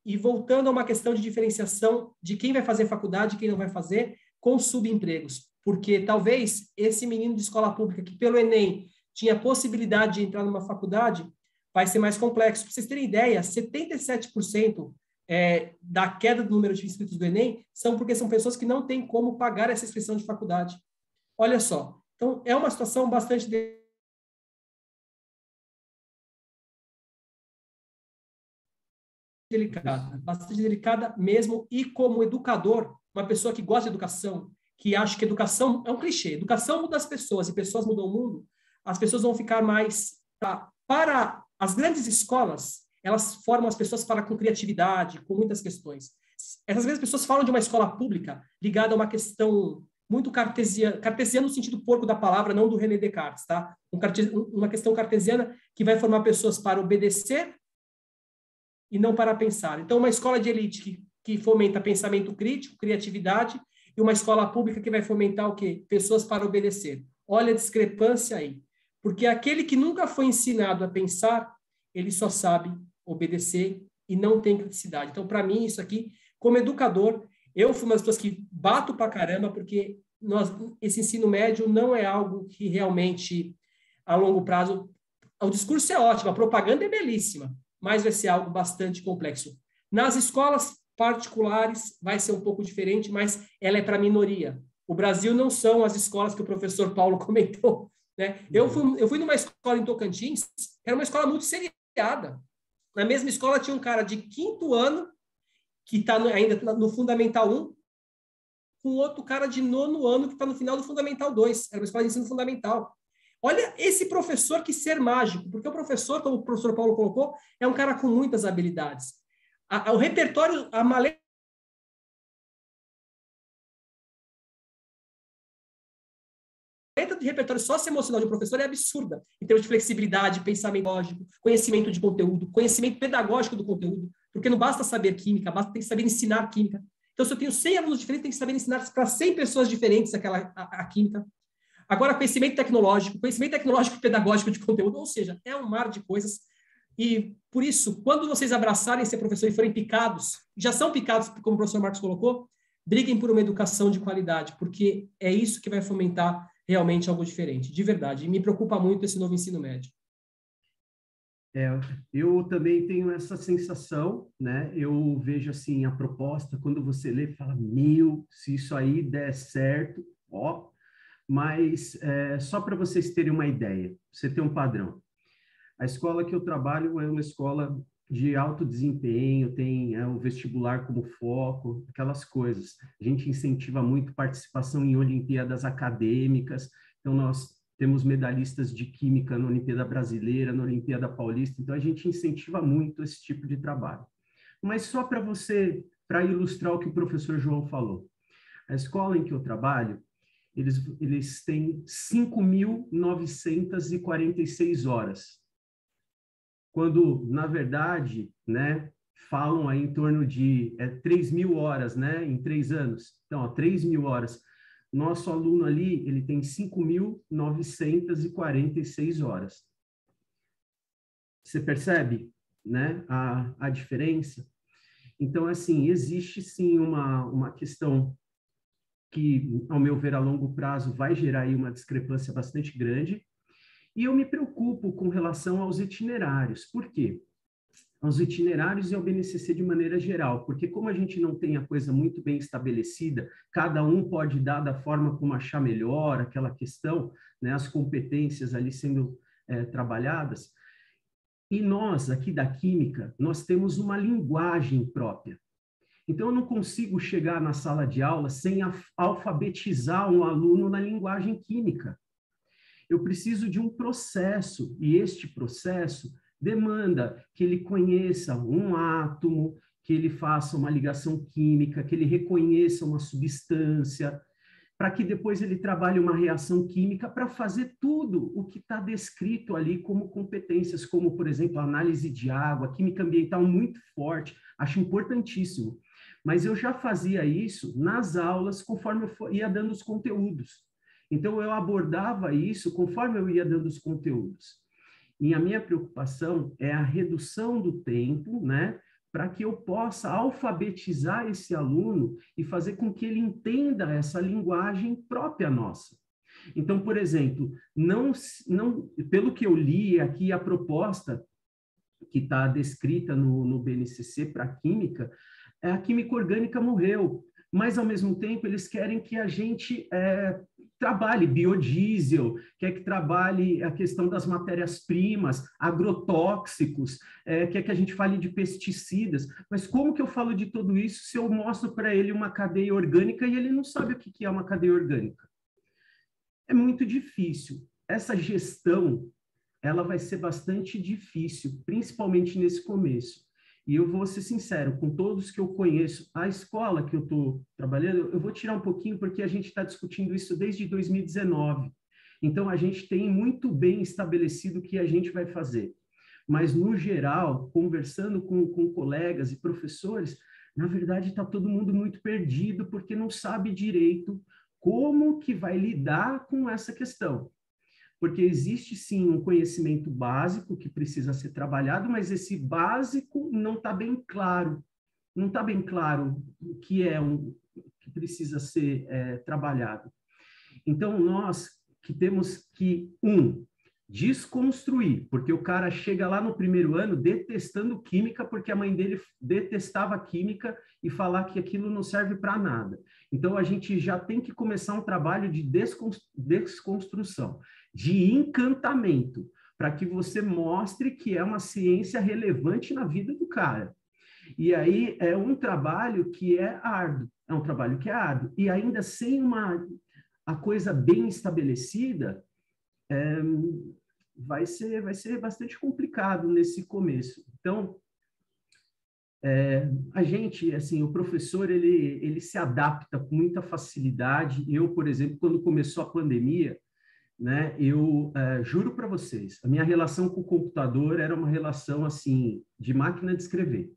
e voltando a uma questão de diferenciação de quem vai fazer faculdade e quem não vai fazer, com subempregos. Porque talvez esse menino de escola pública que pelo Enem tinha possibilidade de entrar numa faculdade, vai ser mais complexo. Para vocês terem ideia, 77% da queda do número de inscritos do Enem porque são pessoas que não têm como pagar essa inscrição de faculdade. Olha só. Então, é uma situação bastante delicada, bastante delicada mesmo, e como educador, uma pessoa que gosta de educação, que acha que educação é um clichê, educação muda as pessoas e pessoas mudam o mundo, as pessoas vão ficar mais... Para as grandes escolas, elas formam as pessoas com criatividade, com muitas questões. Essas mesmas pessoas falam de uma escola pública ligada a uma questão muito cartesiana no sentido porco da palavra, não do René Descartes, tá? Uma questão cartesiana que vai formar pessoas para obedecer e não para pensar. Então, uma escola de elite que fomenta pensamento crítico, criatividade, e uma escola pública que vai fomentar o quê? Pessoas para obedecer. Olha a discrepância aí. Porque aquele que nunca foi ensinado a pensar, ele só sabe obedecer e não tem criticidade. Então, para mim, isso aqui, como educador, eu fui uma das pessoas que bato pra caramba, porque esse ensino médio não é algo que realmente, a longo prazo... O discurso é ótimo, a propaganda é belíssima, mas vai ser algo bastante complexo. Nas escolas particulares vai ser um pouco diferente, mas ela é para a minoria. O Brasil não são as escolas que o professor Paulo comentou, né? Eu fui numa escola em Tocantins, era uma escola muito seriada. Na mesma escola tinha um cara de 5º ano, que está ainda no Fundamental 1, com outro cara de 9º ano, que está no final do Fundamental 2. Era uma escola de ensino fundamental. Olha esse professor, que ser mágico, porque o professor, como o professor Paulo colocou, é um cara com muitas habilidades. O repertório, a maleta de repertório socioemocional de um professor é absurda, em termos de flexibilidade, pensamento lógico, conhecimento de conteúdo, conhecimento pedagógico do conteúdo, porque não basta saber química, tem que saber ensinar química. Então, se eu tenho 100 alunos diferentes, tem que saber ensinar para 100 pessoas diferentes a química. Agora, conhecimento tecnológico e pedagógico de conteúdo, ou seja, é um mar de coisas. E, por isso, quando vocês abraçarem ser professor e forem picados, já são picados, como o professor Marcos colocou, briguem por uma educação de qualidade, porque é isso que vai fomentar realmente algo diferente, de verdade. E me preocupa muito esse novo ensino médio. Eu também tenho essa sensação, né? Eu vejo assim a proposta, quando você lê, fala, se isso aí der certo, ó. Mas só para vocês terem uma ideia, você tem um padrão. A escola que eu trabalho é uma escola de alto desempenho, tem o vestibular como foco, aquelas coisas. A gente incentiva muito participação em Olimpíadas acadêmicas, então nós temos medalhistas de Química na Olimpíada Brasileira, na Olimpíada Paulista, então a gente incentiva muito esse tipo de trabalho. Mas só para ilustrar o que o professor João falou, a escola em que eu trabalho, eles têm 5.946 horas, quando, na verdade, né, falam aí em torno de 3.000 horas, né, em 3 anos. Então, 3.000 horas. Nosso aluno ali, ele tem 5.946 horas. Você percebe, né, a diferença? Então, assim, existe sim uma questão que, ao meu ver, a longo prazo vai gerar aí uma discrepância bastante grande. E eu me preocupo com relação aos itinerários. Por quê? Aos itinerários e ao BNCC de maneira geral, porque como a gente não tem a coisa muito bem estabelecida, cada um pode dar da forma como achar melhor aquela questão, né, as competências ali sendo trabalhadas. E nós, aqui da Química, nós temos uma linguagem própria. Então, eu não consigo chegar na sala de aula sem alfabetizar um aluno na linguagem química. Eu preciso de um processo, e este processo demanda que ele conheça um átomo, que ele faça uma ligação química, que ele reconheça uma substância, para que depois ele trabalhe uma reação química para fazer tudo o que está descrito ali como competências, como, por exemplo, a análise de água, química ambiental muito forte, acho importantíssimo. Mas eu já fazia isso nas aulas conforme eu ia dando os conteúdos. Então, eu abordava isso conforme eu ia dando os conteúdos. E a minha preocupação é a redução do tempo, né, para que eu possa alfabetizar esse aluno e fazer com que ele entenda essa linguagem própria nossa. Então, por exemplo, pelo que eu li aqui, a proposta que está descrita no BNCC para a química orgânica morreu, mas, ao mesmo tempo, eles querem que a gente trabalhe biodiesel, quer que trabalhe a questão das matérias-primas, agrotóxicos, quer que a gente fale de pesticidas. Mas como que eu falo de tudo isso se eu mostro para ele uma cadeia orgânica e ele não sabe o que é uma cadeia orgânica? É muito difícil. Essa gestão, ela vai ser bastante difícil, principalmente nesse começo. E eu vou ser sincero, com todos que eu conheço, a escola que eu estou trabalhando, eu vou tirar um pouquinho porque a gente está discutindo isso desde 2019. Então, a gente tem muito bem estabelecido o que a gente vai fazer. Mas, no geral, conversando com colegas e professores, na verdade, está todo mundo muito perdido porque não sabe direito como que vai lidar com essa questão. Porque existe, sim, um conhecimento básico que precisa ser trabalhado, mas esse básico não está bem claro. Não está bem claro o que que precisa ser trabalhado. Então, nós que temos que, desconstruir, porque o cara chega lá no primeiro ano detestando química, porque a mãe dele detestava química e falar que aquilo não serve para nada. Então, a gente já tem que começar um trabalho de desconstrução, de encantamento, para que você mostre que é uma ciência relevante na vida do cara. E aí é um trabalho que é árduo, E ainda sem a coisa bem estabelecida, vai ser bastante complicado nesse começo. Então, a gente, assim, o professor, ele se adapta com muita facilidade. Eu, por exemplo, quando começou a pandemia, né, eu juro para vocês, a minha relação com o computador era uma relação, assim, de máquina de escrever.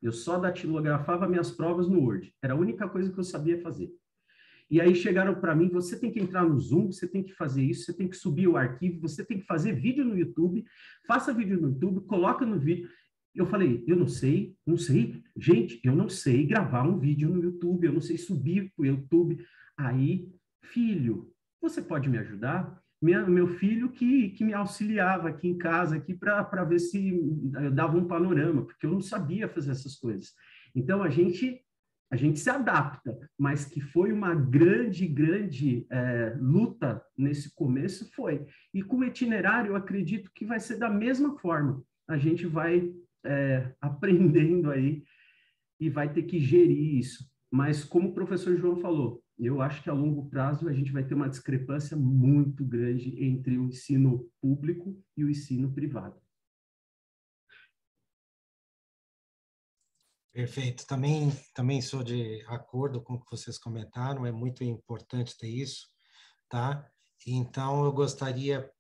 Eu só datilografava minhas provas no Word. Era a única coisa que eu sabia fazer. E aí chegaram para mim, você tem que entrar no Zoom, você tem que fazer isso, você tem que subir o arquivo, você tem que fazer vídeo no YouTube, faça vídeo no YouTube, coloca no vídeo. Eu falei, eu não sei, gente, eu não sei gravar um vídeo no YouTube, eu não sei subir para o YouTube. Aí, filho, você pode me ajudar? meu filho que me auxiliava aqui em casa aqui para ver se eu dava um panorama, porque eu não sabia fazer essas coisas. Então, a gente se adapta, mas que foi uma grande luta nesse começo, foi. E com o itinerário, eu acredito que vai ser da mesma forma. A gente vai aprendendo aí e vai ter que gerir isso. Mas, como o professor João falou, eu acho que a longo prazo a gente vai ter uma discrepância muito grande entre o ensino público e o ensino privado. Perfeito. Também sou de acordo com o que vocês comentaram, é muito importante ter isso, tá? Então, eu gostaria,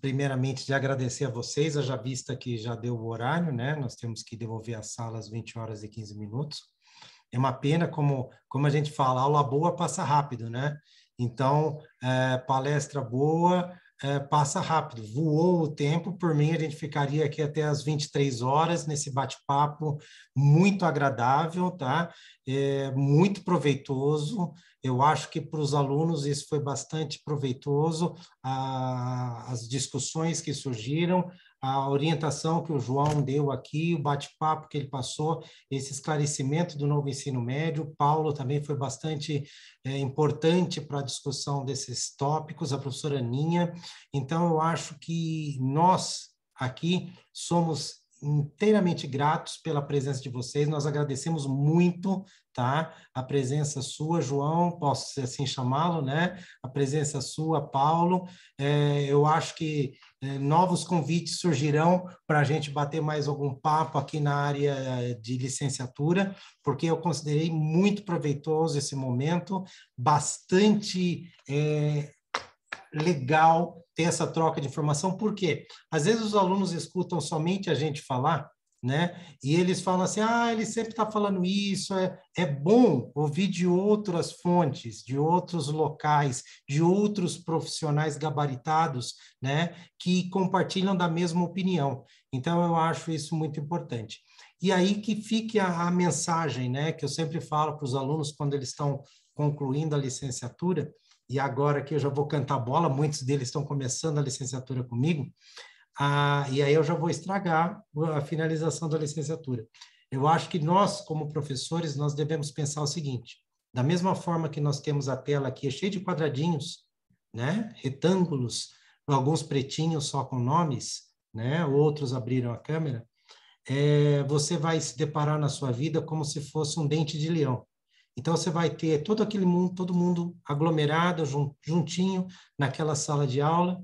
primeiramente, de agradecer a vocês, já vista que já deu o horário, né? Nós temos que devolver a sala às 20 horas e 15 minutos. É uma pena, como a gente fala, aula boa passa rápido, né? Então, palestra boa passa rápido. Voou o tempo, por mim a gente ficaria aqui até as 23 horas nesse bate-papo muito agradável, tá? Muito proveitoso. Eu acho que para os alunos isso foi bastante proveitoso, as discussões que surgiram, a orientação que o João deu aqui, o bate-papo que ele passou, esse esclarecimento do novo ensino médio. O Paulo também foi bastante importante para a discussão desses tópicos, a professora Aninha. Então, eu acho que nós aqui somos inteiramente gratos pela presença de vocês, nós agradecemos muito, tá? A presença sua, João, posso assim chamá-lo, né? A presença sua, Paulo. Eu acho que novos convites surgirão para a gente bater mais algum papo aqui na área de licenciatura, porque eu considerei muito proveitoso esse momento, bastante legal ter essa troca de informação, porque às vezes os alunos escutam somente a gente falar, né? E eles falam assim, ele sempre está falando isso, é bom ouvir de outras fontes, de outros locais, de outros profissionais gabaritados, né? Que compartilham da mesma opinião. Então, eu acho isso muito importante. E aí que fique a mensagem, né? Que eu sempre falo para os alunos quando eles estão concluindo a licenciatura, e agora que eu já vou cantar bola, muitos deles estão começando a licenciatura comigo, e aí eu já vou estragar a finalização da licenciatura. Eu acho que nós, como professores, nós devemos pensar o seguinte, da mesma forma que nós temos a tela aqui cheia de quadradinhos, né, retângulos, alguns pretinhos só com nomes, né, outros abriram a câmera, você vai se deparar na sua vida como se fosse um dente de leão. Então, você vai ter todo mundo aglomerado, juntinho, naquela sala de aula.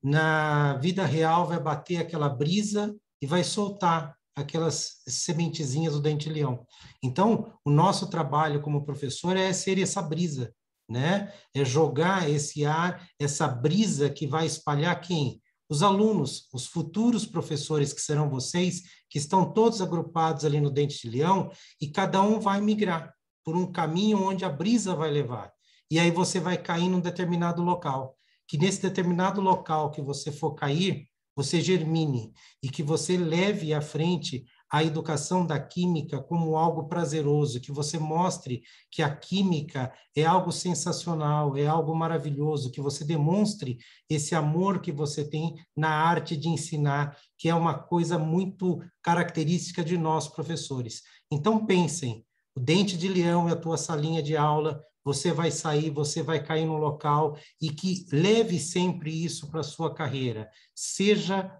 Na vida real, vai bater aquela brisa e vai soltar aquelas sementezinhas do dente-leão. Então, o nosso trabalho como professor é ser essa brisa, né? É jogar esse ar, essa brisa que vai espalhar quem? Os alunos, os futuros professores que serão vocês, que estão todos agrupados ali no dente-leão, e cada um vai migrar por um caminho onde a brisa vai levar. E aí você vai cair num determinado local. Que nesse determinado local que você for cair, você germine e que você leve à frente a educação da química como algo prazeroso, que você mostre que a química é algo sensacional, é algo maravilhoso, que você demonstre esse amor que você tem na arte de ensinar, que é uma coisa muito característica de nós, professores. Então, pensem, o dente de leão é a tua salinha de aula, você vai sair, você vai cair no local, e que leve sempre isso para a sua carreira. Seja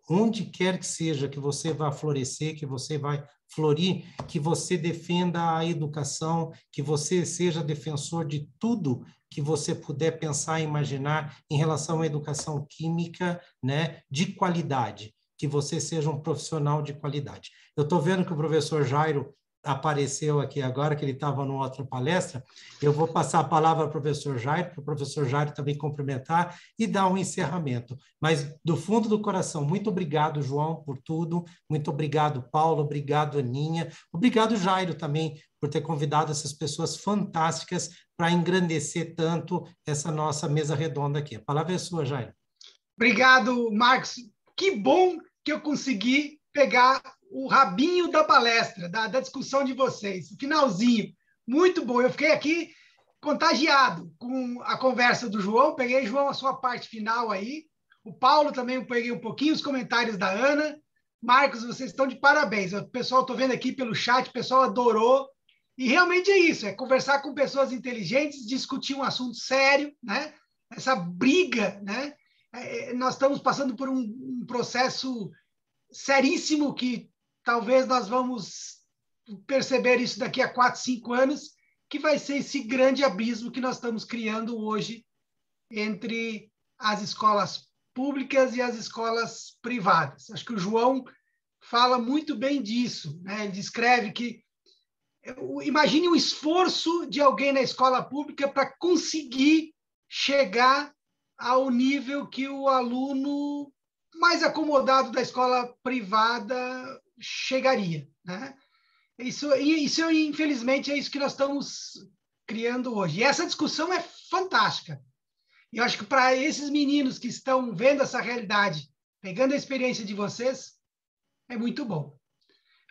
onde quer que seja que você vai florescer, que você vai florir, que você defenda a educação, que você seja defensor de tudo que você puder pensar e imaginar em relação à educação química, né, de qualidade, que você seja um profissional de qualidade. Eu estou vendo que o professor Jairo apareceu aqui agora, que ele estava numa outra palestra. Eu vou passar a palavra ao professor Jairo, para o professor Jairo também cumprimentar e dar um encerramento. Mas, do fundo do coração, muito obrigado, João, por tudo. Muito obrigado, Paulo. Obrigado, Aninha. Obrigado, Jairo, também, por ter convidado essas pessoas fantásticas para engrandecer tanto essa nossa mesa redonda aqui. A palavra é sua, Jairo. Obrigado, Marcos. Que bom que eu consegui pegar o rabinho da palestra, da discussão de vocês, o finalzinho, muito bom. Eu fiquei aqui contagiado com a conversa do João. Peguei, João, a sua parte final aí. O Paulo também eu peguei um pouquinho, os comentários da Ana. Marcos, vocês estão de parabéns. O pessoal, estou vendo aqui pelo chat, o pessoal adorou. E realmente é isso, é conversar com pessoas inteligentes, discutir um assunto sério, né? Essa briga, né? Nós estamos passando por um processo seríssimo que talvez nós vamos perceber isso daqui a 4, 5 anos, que vai ser esse grande abismo que nós estamos criando hoje entre as escolas públicas e as escolas privadas. Acho que o João fala muito bem disso, né? Ele descreve que imagine o esforço de alguém na escola pública para conseguir chegar ao nível que o aluno mais acomodado da escola privada chegaria, né? Isso, infelizmente, é isso que nós estamos criando hoje. E essa discussão é fantástica. E eu acho que para esses meninos que estão vendo essa realidade, pegando a experiência de vocês, é muito bom.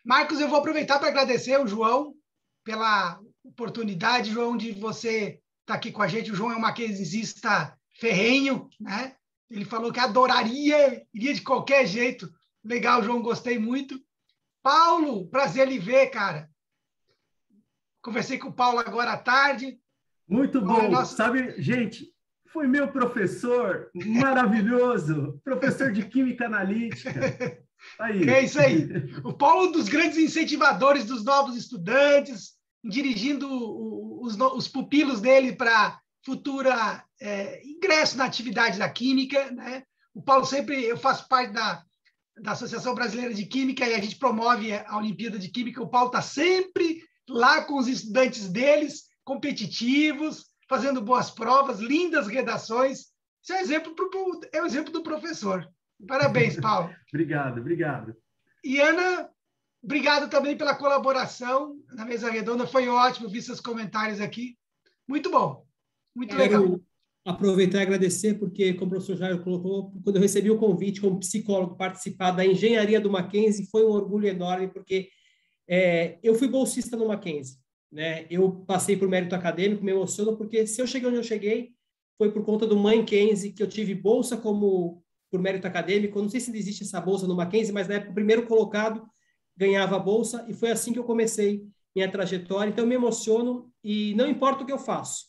Marcos, eu vou aproveitar para agradecer ao João pela oportunidade, João, de você estar aqui com a gente. O João é um maquenzista ferrenho, né? Ele falou que adoraria, iria de qualquer jeito. Legal, João, gostei muito. Paulo, prazer lhe ver, cara. Conversei com o Paulo agora à tarde. Muito bom. Sabe, gente, foi meu professor maravilhoso, professor de Química Analítica. Aí. É isso aí. O Paulo é um dos grandes incentivadores dos novos estudantes, dirigindo os pupilos dele para futura ingresso na atividade da Química, né? O Paulo sempre... Eu faço parte da Associação Brasileira de Química e a gente promove a Olimpíada de Química. O Paulo está sempre lá com os estudantes deles, competitivos, fazendo boas provas, lindas redações. Isso é um exemplo do professor. Parabéns, Paulo. Obrigado. E Ana, obrigado também pela colaboração na mesa redonda. Foi ótimo, vi seus comentários aqui. Muito bom, muito legal. Quero aproveitar e agradecer, porque, como o professor Jairo colocou, quando eu recebi o convite como psicólogo participar da engenharia do Mackenzie, foi um orgulho enorme, porque eu fui bolsista no Mackenzie, né? Eu passei por mérito acadêmico, me emociono, porque se eu cheguei onde eu cheguei, foi por conta do Mackenzie, que eu tive bolsa por mérito acadêmico. Eu não sei se existe essa bolsa no Mackenzie, mas na época o primeiro colocado ganhava a bolsa, e foi assim que eu comecei minha trajetória. Então eu me emociono e não importa o que eu faço,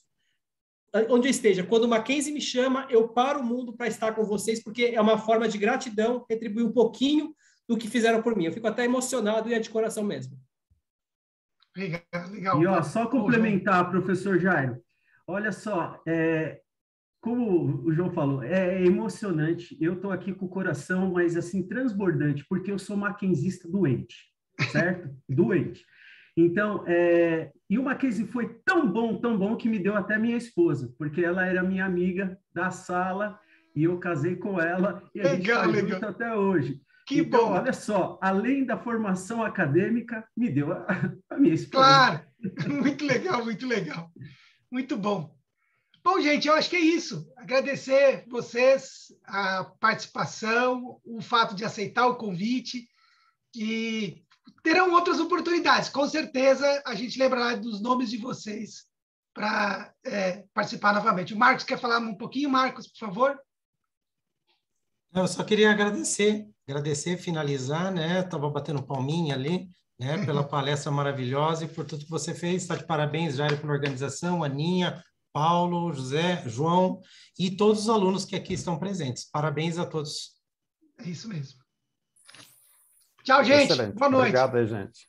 onde eu esteja, quando o Mackenzie me chama, eu paro o mundo para estar com vocês, porque é uma forma de gratidão, retribuir um pouquinho do que fizeram por mim. Eu fico até emocionado e é de coração mesmo. Legal. E só complementar, professor Jairo, olha só, como o João falou, é emocionante. Eu estou aqui com o coração, mas assim, transbordante, porque eu sou mackenzista doente, certo? Doente. Então, e o Mackenzie foi tão bom, que me deu até minha esposa, porque ela era minha amiga da sala, e eu casei com ela, e a gente está junto até hoje. Que bom! Olha só, além da formação acadêmica, me deu a minha esposa. Claro! Muito legal, muito legal. Muito bom. Bom, gente, eu acho que é isso. Agradecer vocês, a participação, o fato de aceitar o convite, e terão outras oportunidades. Com certeza, a gente lembrará dos nomes de vocês para participar novamente. O Marcos quer falar um pouquinho? Marcos, por favor. Eu só queria agradecer, finalizar, né? Estava batendo palminha ali, né? Pela palestra maravilhosa e por tudo que você fez. Está de parabéns, Jairo, pela organização, Aninha, Paulo, José, João e todos os alunos que aqui estão presentes. Parabéns a todos. É isso mesmo. Tchau, gente. Excelente. Boa noite. Obrigado, gente.